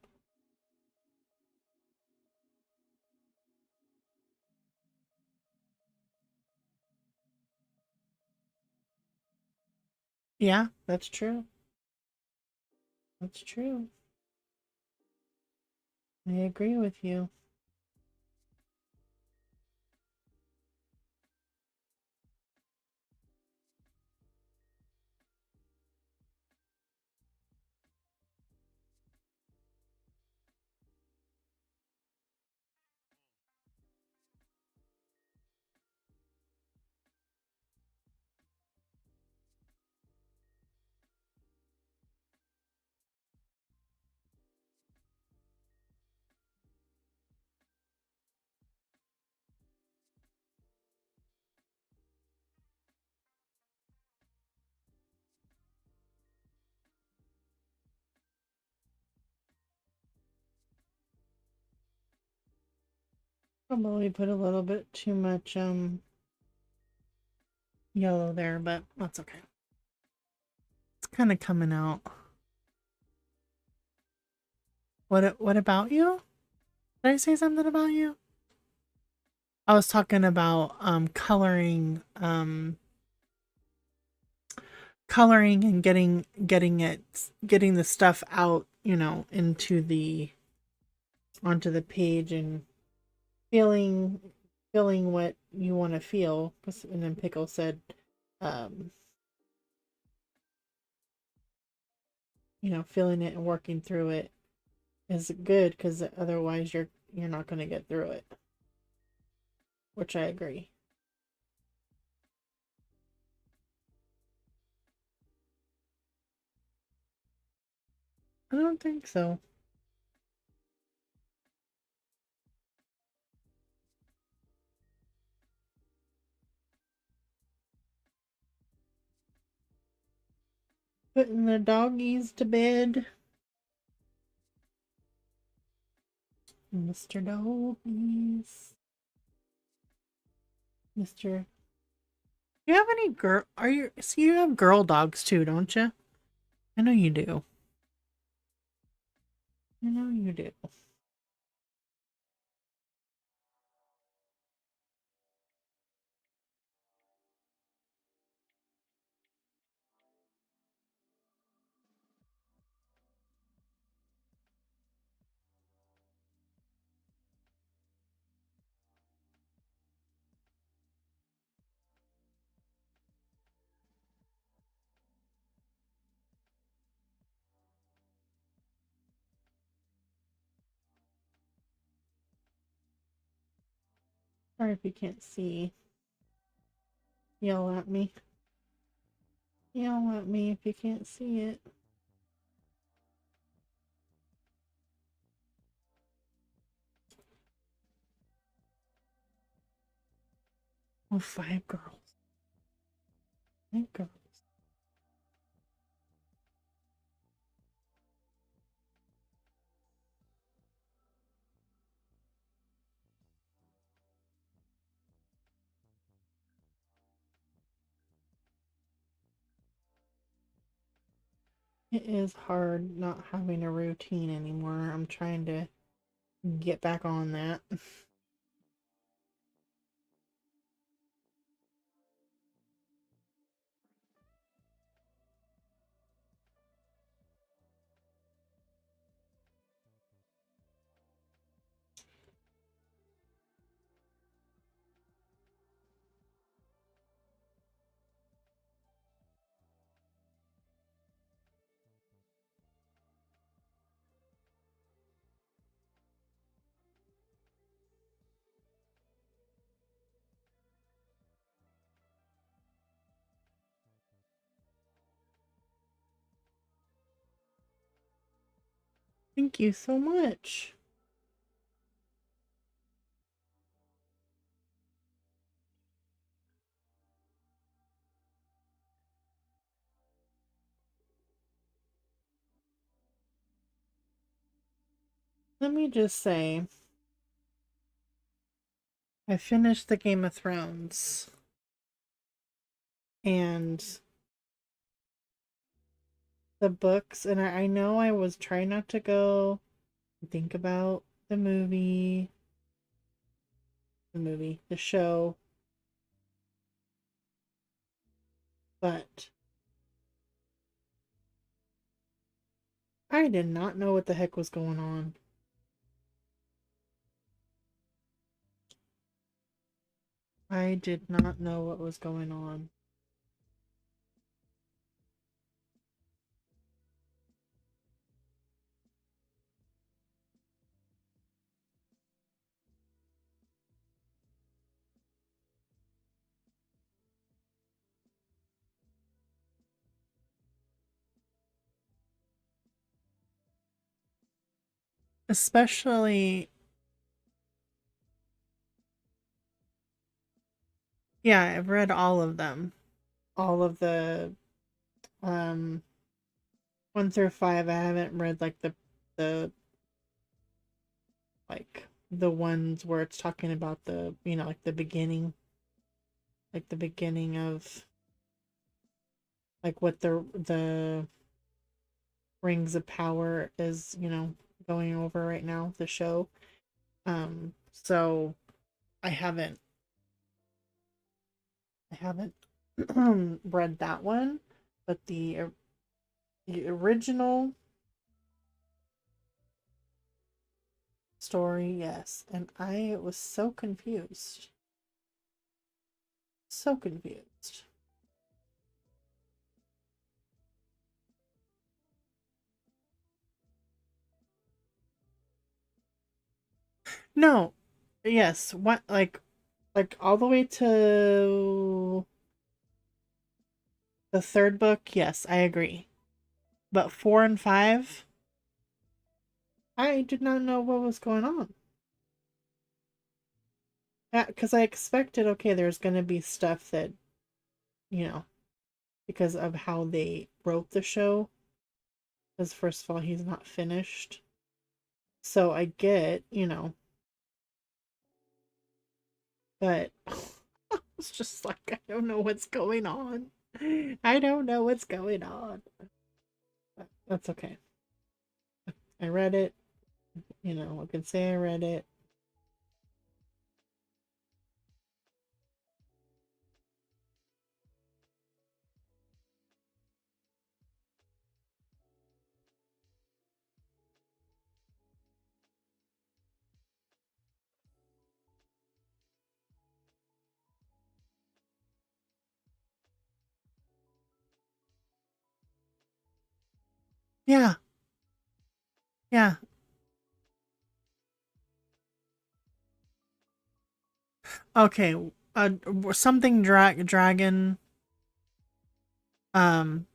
Yeah, that's true. That's true. I agree with you. Probably put a little bit too much yellow there, but that's okay. It's kind of coming out. What about you? Did I say something about you? I was talking about coloring and getting the stuff out, into the onto the page and feeling feeling what you want to feel. And then Pickle said, um, feeling it and working through it is good because otherwise you're not going to get through it, which I agree. I don't think so. Putting the doggies to bed. Mr. Doggies. Mr. Do you have any girl? Are you? So you have girl dogs too, don't you? I know you do. I know you do. Sorry if you can't see. Yell at me. Yell at me if you can't see it. Oh, 5 girls. 5 girls. It is hard not having a routine anymore. I'm trying to get back on that. Thank you so much. Let me just say, I finished the Game of Thrones and the books, and I know I was trying not to go think about the show, but I did not know what the heck was going on. I did not know what was going on. Especially, yeah, I've read all of them. All of the um 1 through 5. I haven't read like the like the ones where it's talking about the, like the beginning of like what the Rings of Power is, going over right now, the show. So I haven't I haven't read that one, but the original story, yes. And I was so confused. So confused. No. Yes, what like all the way to the third book, yes, I agree. But 4 and 5, I did not know what was going on. Because I expected, okay, there's going to be stuff that, you know, because of how they wrote the show. Because, first of all, he's not finished. So I get, but it's just like, I don't know what's going on. I don't know what's going on. But that's okay. I read it. I can say I read it. Yeah, yeah. Okay. Something dragon. Um,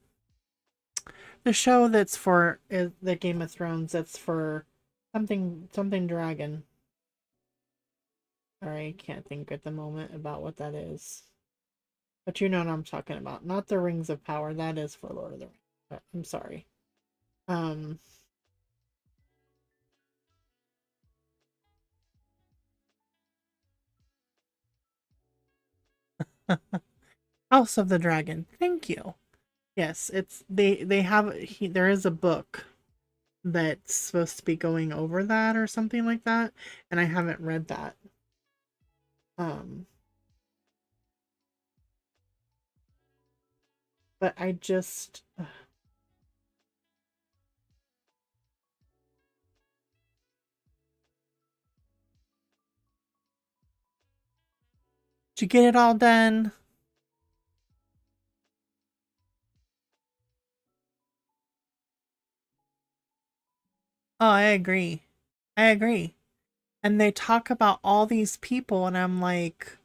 the show that's for the Game of Thrones. That's for something dragon. Sorry, I can't think at the moment about what that is. But you know what I'm talking about. Not the Rings of Power. That is for Lord of the Rings. But I'm sorry. Um, House of the Dragon. Thank you. Yes, it's they have there is a book that's supposed to be going over that or something like that, and I haven't read that. Um, but I just did you get it all done? Oh, I agree. I agree. And they talk about all these people and I'm like,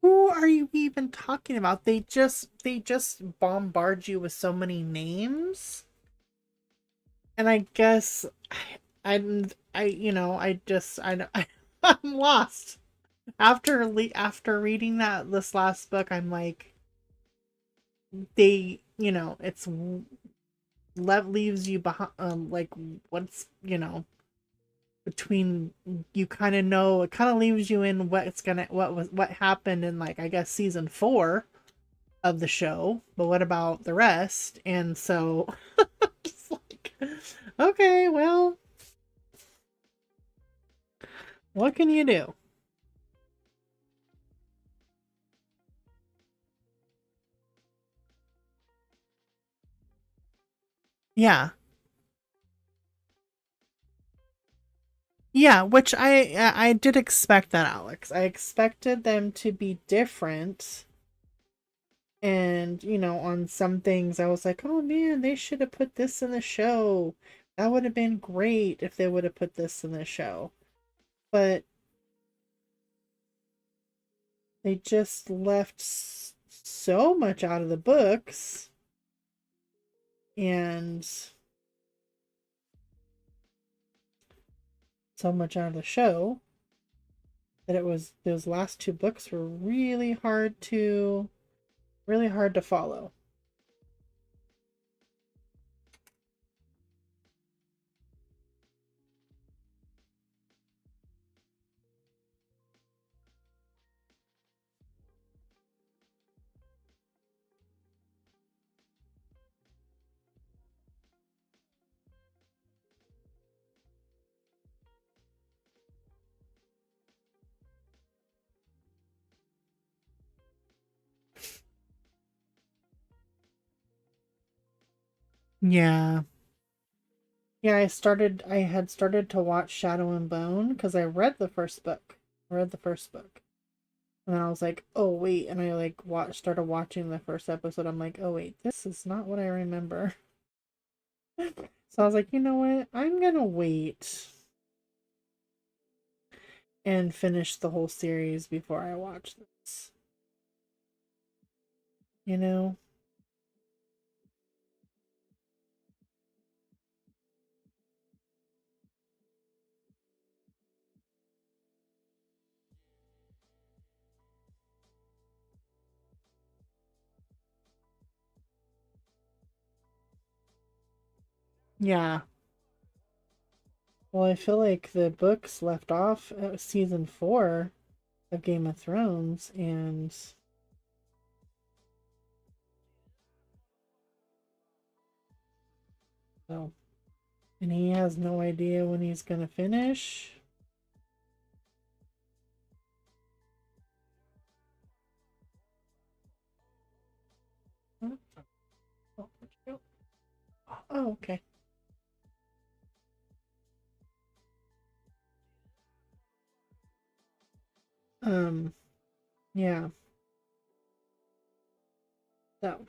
who are you even talking about? They just bombard you with so many names. And I guess I I'm lost. After reading this last book, I'm like it's leaves you behind, like what's between, you kind of know, it kind of leaves you in what happened in, like, I guess season 4 of the show, but what about the rest? And so just like, okay, well, what can you do? Yeah. Yeah, which I did expect that, Alex. I expected them to be different. And, on some things I was like, "Oh man, they should have put this in the show. That would have been great if they would have put this in the show." But they just left so much out of the books and so much out of the show that it was those last two books were really hard to follow. Yeah. Yeah, I had started to watch Shadow and Bone because I read the first book. I read the first book. And then I was like, "Oh wait," and I like started watching the first episode. I'm like, "Oh wait, this is not what I remember." So I was like, "You know what? I'm gonna wait and finish the whole series before I watch this." You know? Yeah. Well, I feel like the books left off at season 4 of Game of Thrones, and so, and he has no idea when he's gonna finish. Oh, where'd you go? Oh, okay. Um, yeah. So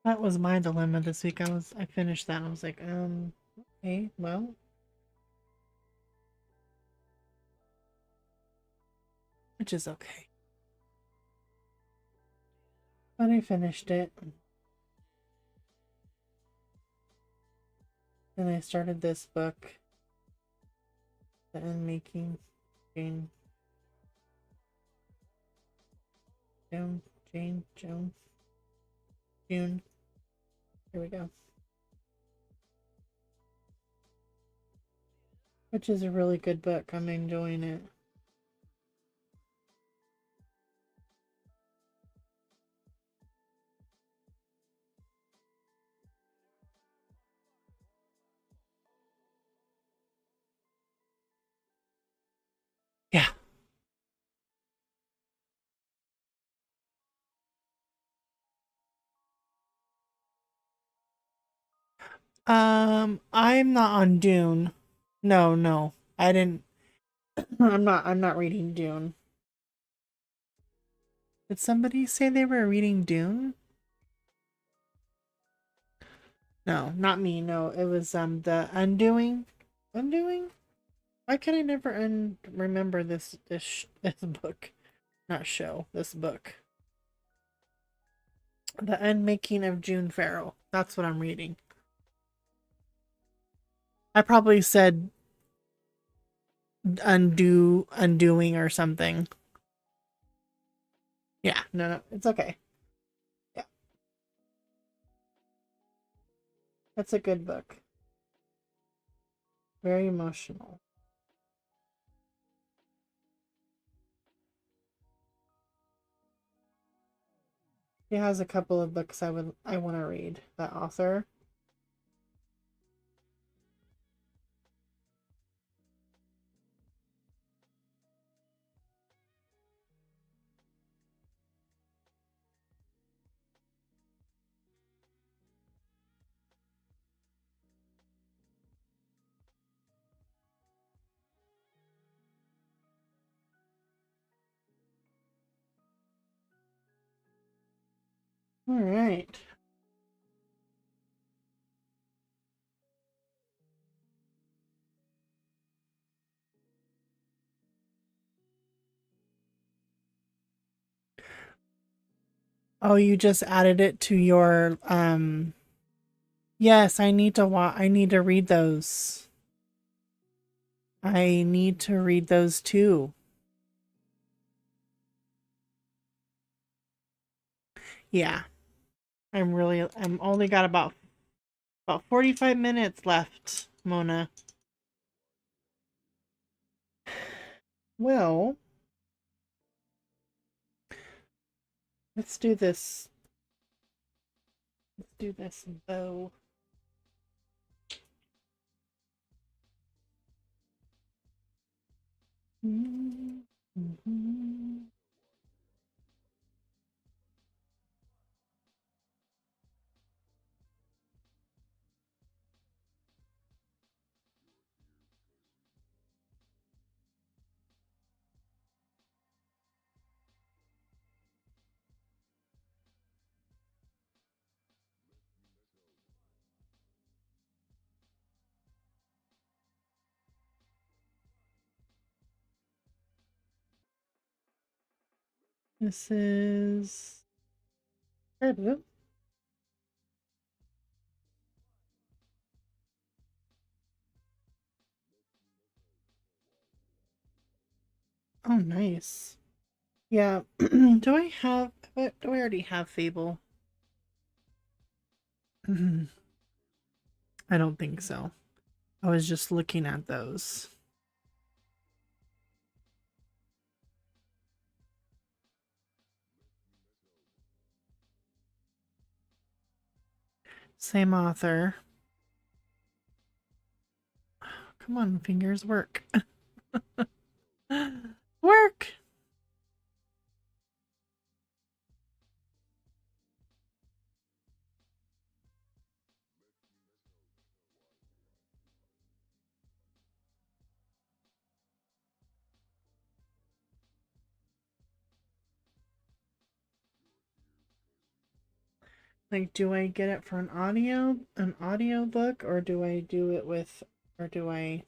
that was my dilemma this week. I finished that and I was like, okay, well, which is okay. But I finished it. Then I started this book, The End Making Jane Joan Jane Joan June. Here we go. Which is a really good book. I'm enjoying it. Yeah. I'm not on Dune. No, no. I didn't I'm not reading Dune. Did somebody say they were reading Dune? No, not me. No, it was the Undoing. Undoing? Why can I never remember this book? Not show, this book. The Unmaking of June Farrell. That's what I'm reading. I probably said undoing or something. Yeah, no, no, it's okay. Yeah, that's a good book. Very emotional. He has a couple of books I want to read. That author. All right. Oh, you just added it to your yes, I need to read those. I need to read those too. Yeah. I'm only got about 45 minutes left, Mona. Well, let's do this. Let's do this bow. Mm-hmm. This is Caribou. Oh, nice. Yeah. Do I have? Do I already have Fable? I don't think so. I was just looking at those. Same author. Come on, fingers, work. Work! Like, do I get it for an audio book, or do I do it with, or do I?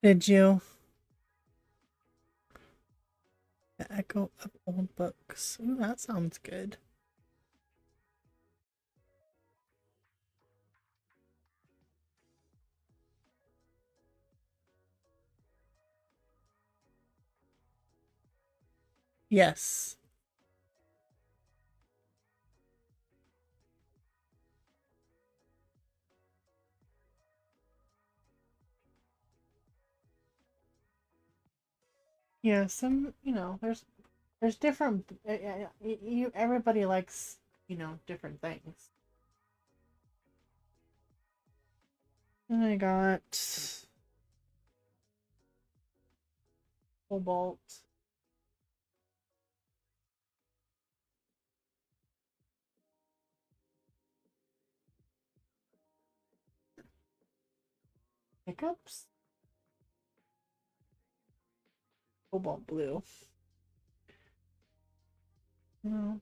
Did you? The Echo of Old Books. Ooh, that sounds good. Yes. Yeah, there's different you everybody likes, different things. And I got Cobalt. Hiccups? Cobalt blue. No,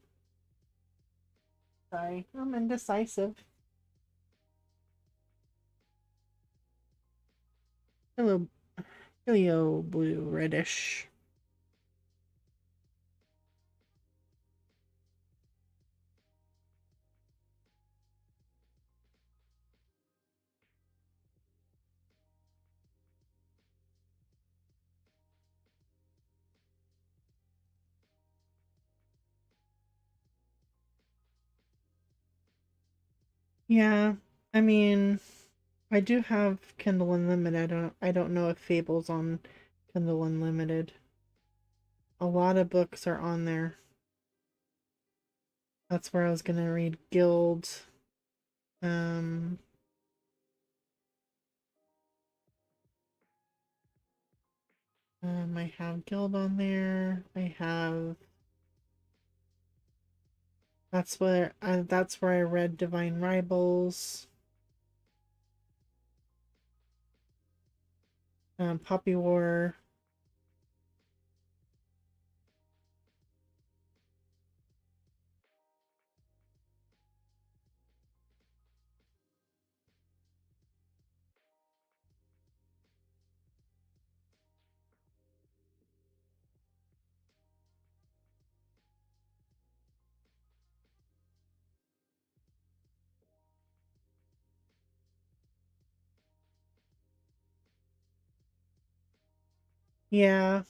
sorry. I'm indecisive. Hello, helio blue, reddish. Yeah, I mean, I do have Kindle Unlimited. I don't know if Fable's on Kindle Unlimited. A lot of books are on there. That's where I was gonna read Guild. Um, I have Guild on there. I have. That's where I read Divine Rivals, Poppy War. Yeah,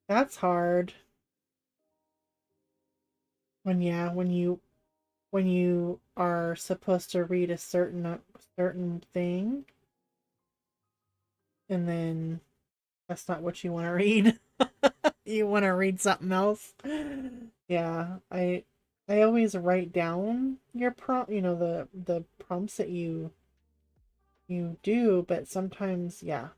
that's hard. When you are supposed to read a certain thing, and then that's not what you want to read. You want to read something else. Yeah, I always write down your prompt, the prompts that you do, but sometimes, yeah,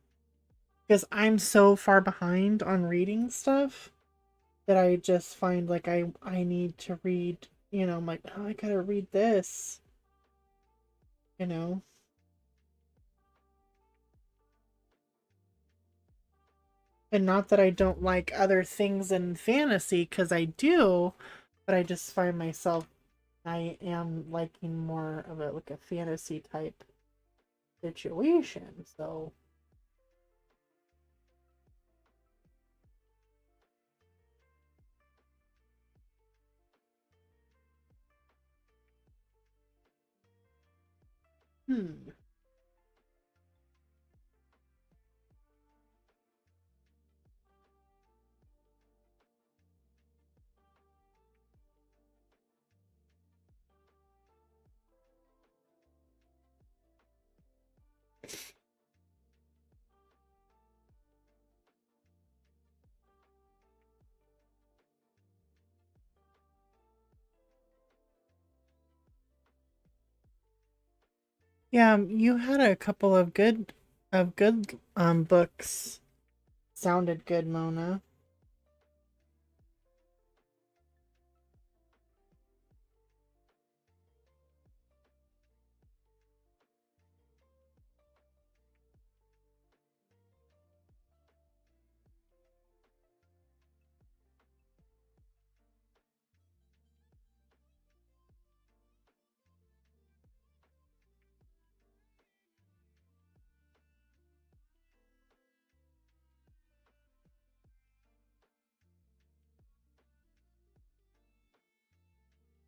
because I'm so far behind on reading stuff that I just find like I need to read, I'm like, oh, I gotta read this, you know. And not that I don't like other things in fantasy, because I do, but I just find myself I am liking more of a like a fantasy type situation. So, hmm. Yeah, you had a couple of good books. Sounded good, Mona.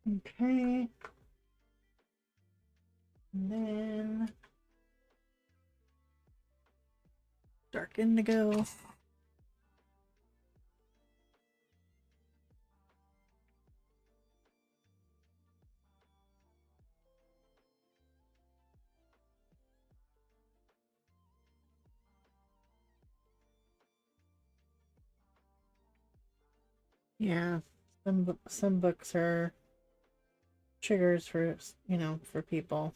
Okay. And then Dark Indigo. Yeah. Some books are triggers for people.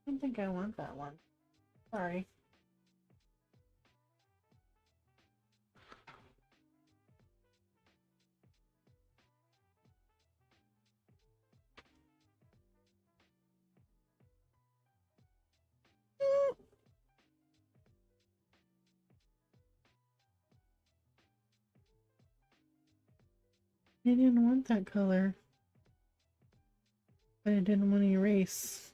I don't think I want that one. Sorry. I didn't want that color, but I didn't want to erase.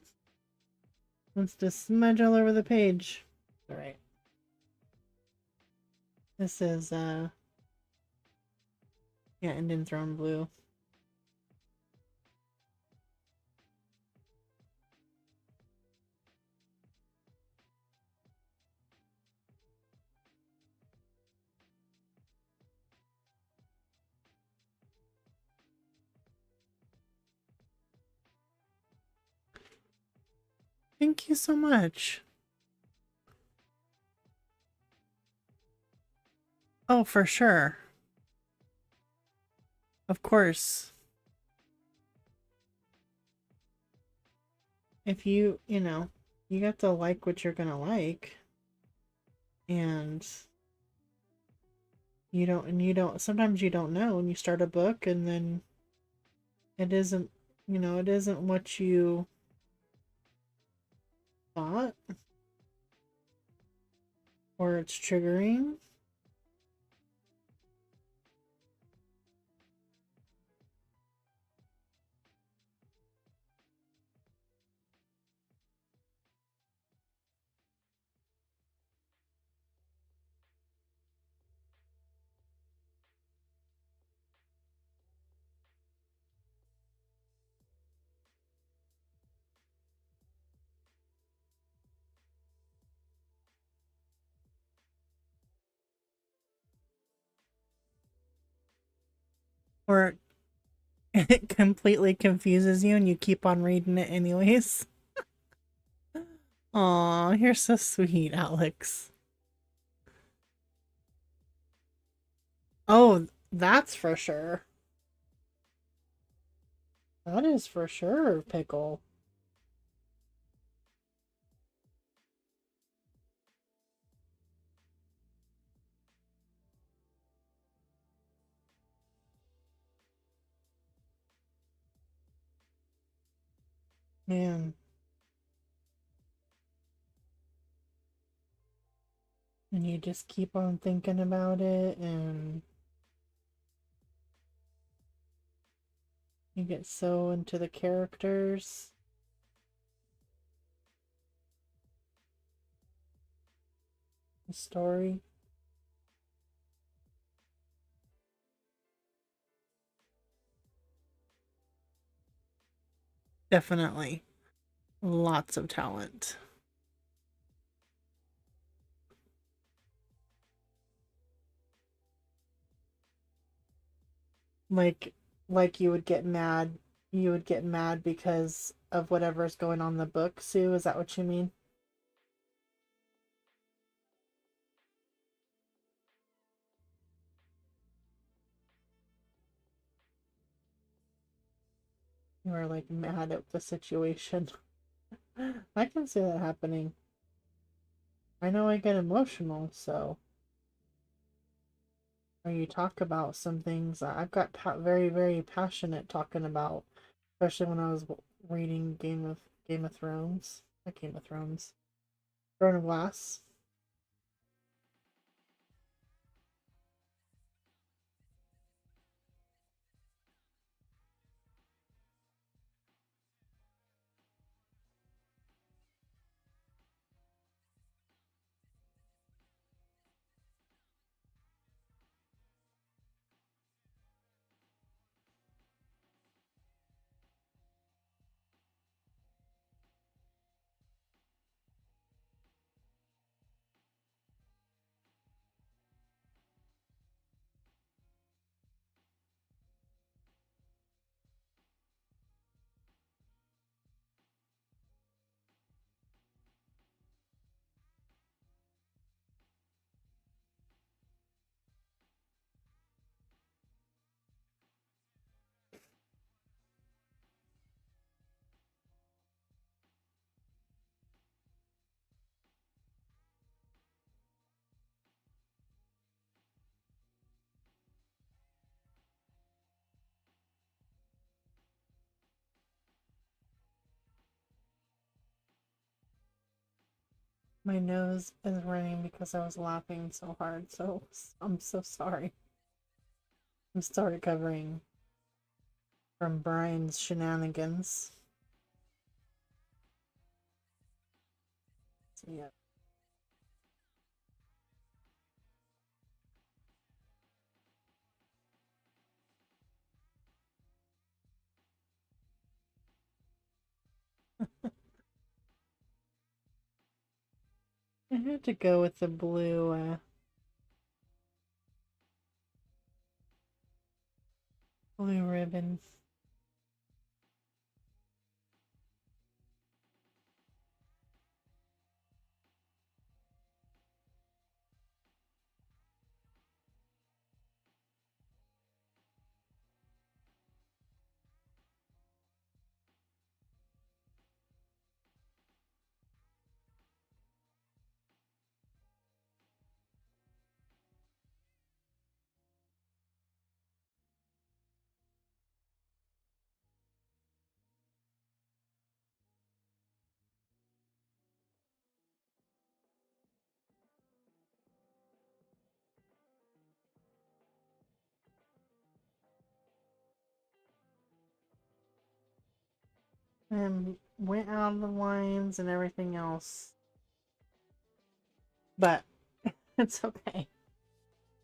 Wants to smudge all over the page. All right. This is yeah, Indian Throne blue. Thank you so much. Oh, for sure. Of course. If you know, you got to like what you're gonna like. And you don't, sometimes you don't know when you start a book and then it isn't, it isn't what you thought, or it's triggering. Or it completely confuses you and you keep on reading it anyways. Aw, you're so sweet, Alex. Oh, that's for sure. That is for sure, Pickle. Man. And you just keep on thinking about it and you get so into the characters, the story. Definitely. Lots of talent. Like like you would get mad because of whatever's going on in the book, Sue, is that what you mean? You are like mad at the situation. I can see that happening. I know I get emotional, so when you talk about some things, I've got very, very passionate talking about, especially when I was reading Game of Thrones, not Game of Thrones, Throne of Glass. My nose is running because I was laughing so hard, so I'm so sorry. I'm still recovering from Brian's shenanigans. So yeah, I had to go with the blue ribbon. and went out of the lines and everything else. But it's okay.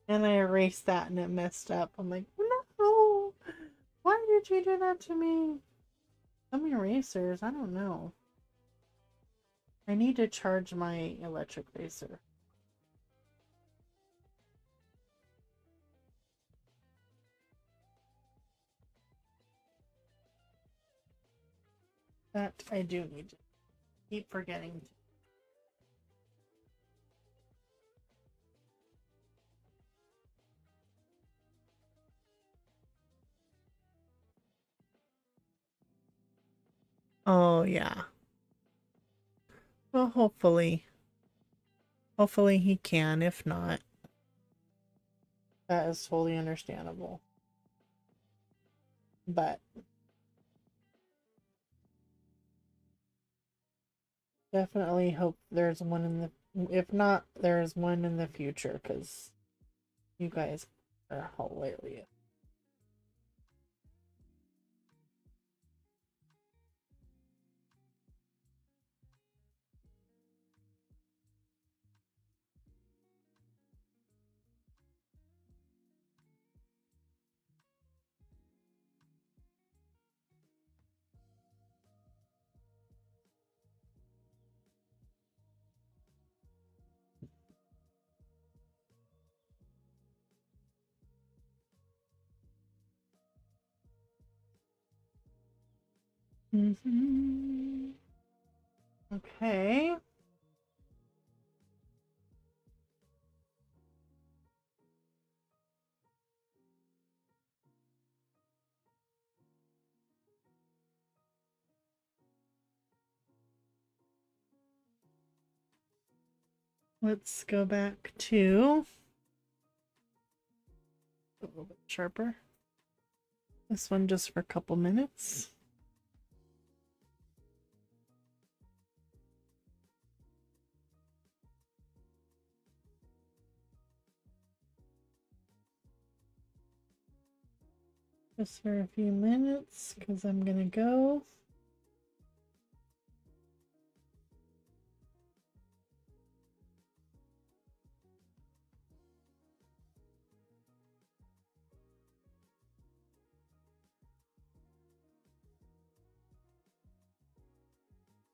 And I erased that and it messed up. I'm like, no! Why did you do that to me? Some erasers, I don't know. I need to charge my electric eraser. That I do need to keep forgetting. Oh, yeah. Well, hopefully. Hopefully he can. If not, that is totally understandable. But definitely hope there's one in the, if not, there's one in the future, because you guys are hilarious. Okay. Let's go back to a little bit sharper. This one just for a couple minutes. Just for a few minutes, because I'm gonna go.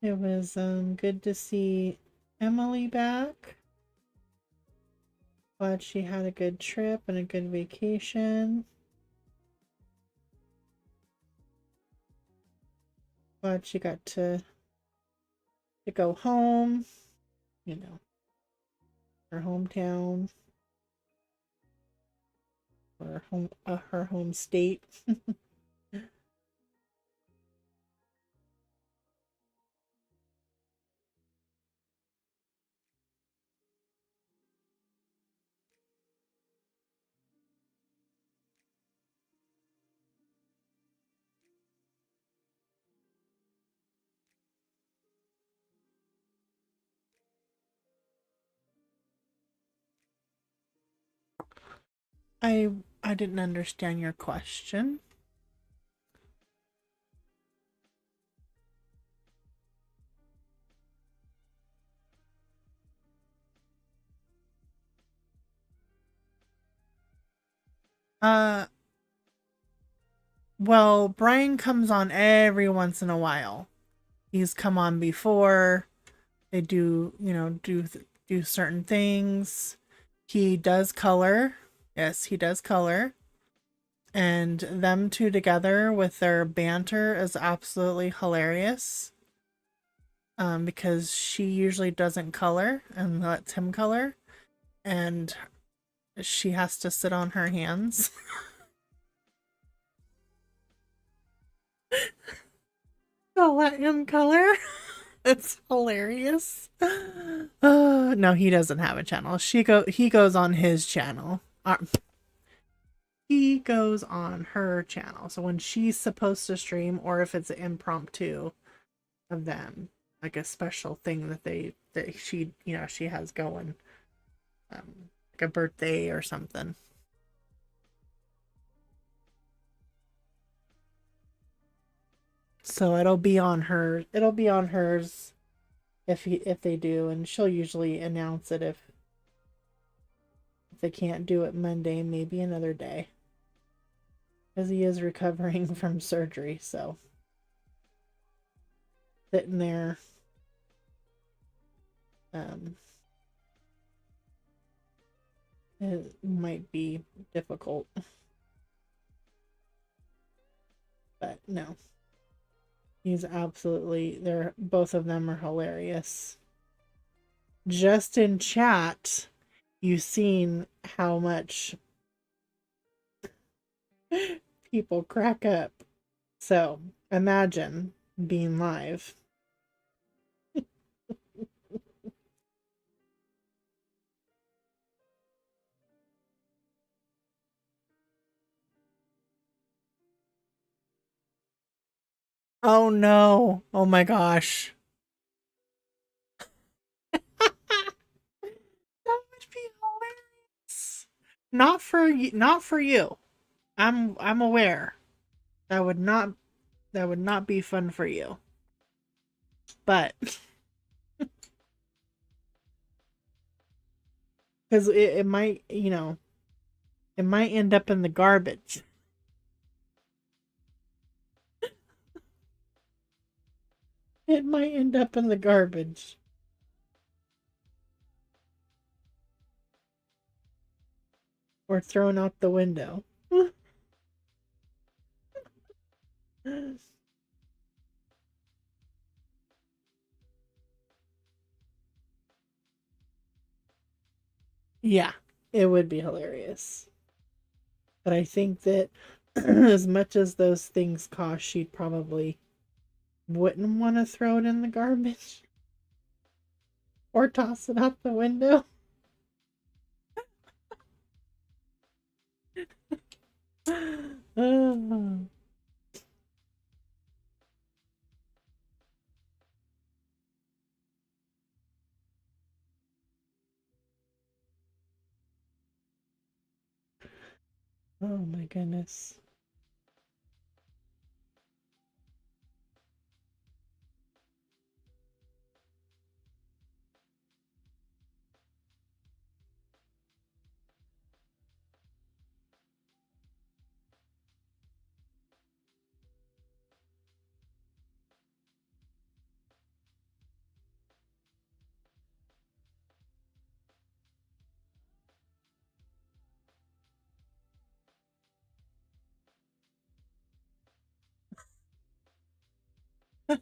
It was good to see Emily back. Glad she had a good trip and a good vacation. Glad she got to go home, you know, her hometown, or her home state. I didn't understand your question. Uh, well, Brian comes on every once in a while. He's come on before. They do, you know, do certain things. He does color. Yes, he does color. And them two together with their banter is absolutely hilarious. Because she usually doesn't color and lets him color, and she has to sit on her hands. To let him color. It's hilarious. No, he doesn't have a channel. He goes on his channel. He goes on her channel. So when she's supposed to stream, or if it's an impromptu of them, like a special thing that she, you know, she has going, like a birthday or something. So it'll be on her. It'll be on hers if they do, and she'll usually announce it if they can't do it Monday, maybe another day, because he is recovering from surgery. So sitting there, um, it might be difficult, but no, he's absolutely. They're both of them are hilarious. Just in chat, you've seen how much people crack up. So imagine being live. Oh no. Oh my gosh. That would be hilarious. Not for you. I'm aware. That would not that would not be fun for you. But because it might, it might end up in the garbage. It might end up in the garbage. Or thrown out the window. Yeah, it would be hilarious. But I think that as much as those things cost, she'd probably wouldn't want to throw it in the garbage or toss it out the window. Oh, oh my goodness.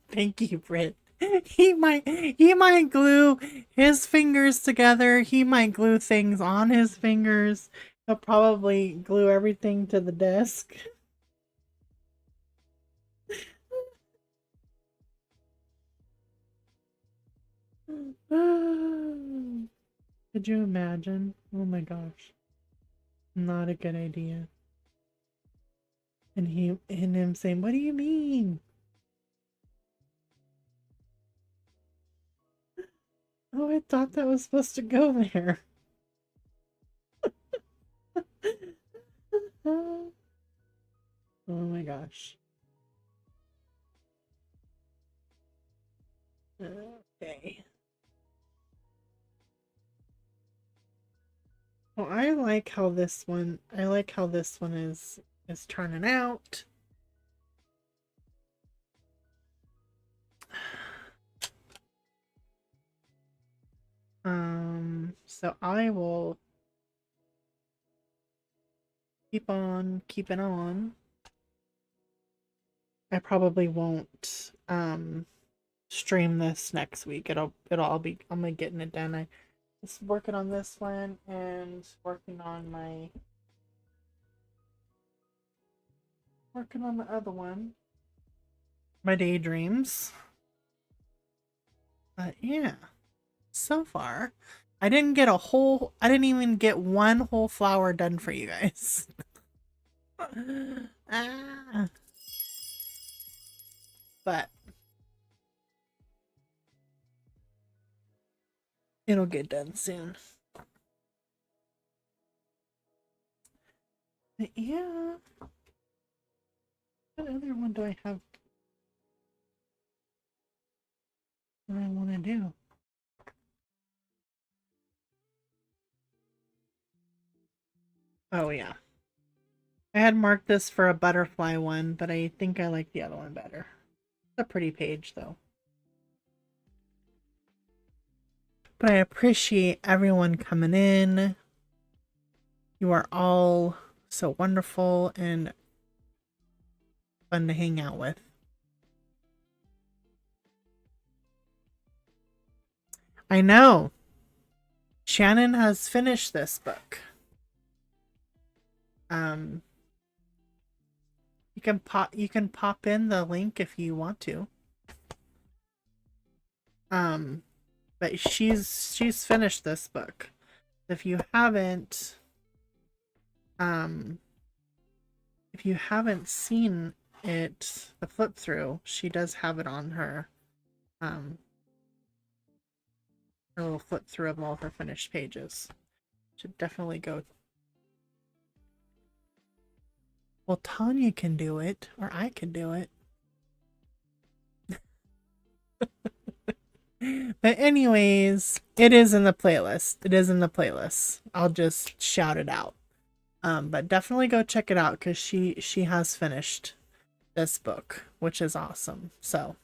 Thank you, Britt. He might glue his fingers together. He might glue things on his fingers. He'll probably glue everything to the desk. Could you imagine? Oh my gosh. Not a good idea. And him saying, "What do you mean?" Oh, I thought that was supposed to go there. Oh my gosh. Okay. Well, I like how this one is turning out. So I will keep on keeping on. I probably won't stream this next week. It'll all be I'm like getting it done. I was working on this one and working on the other one. My daydreams. But yeah, so far I didn't even get one whole flower done for you guys. Ah, but it'll get done soon. But yeah. What other one do I have? what I want to do. Oh, yeah. I had marked this for a butterfly one, but I think I like the other one better. It's a pretty page, though. But I appreciate everyone coming in. You are all so wonderful and fun to hang out with. I know. Shannon has finished this book. You can pop in the link if you want to. But she's finished this book. If you haven't seen it, the flip through, she does have it on her little flip through of all her finished pages. Should definitely go. Well, Tanya can do it, or I can do it. But anyways, it is in the playlist. It is in the playlist. I'll just shout it out. But definitely go check it out because she has finished this book, which is awesome. So,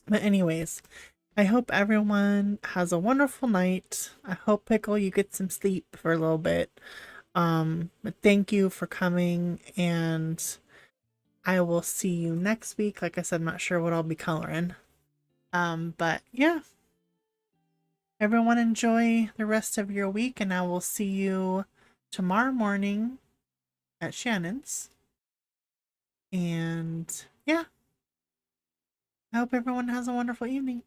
but anyways, I hope everyone has a wonderful night. I hope, Pickle, you get some sleep for a little bit. But thank you for coming, and I will see you next week. Like I said, I'm not sure what I'll be coloring. But yeah. Everyone enjoy the rest of your week, and I will see you tomorrow morning at Shannon's. And yeah, I hope everyone has a wonderful evening.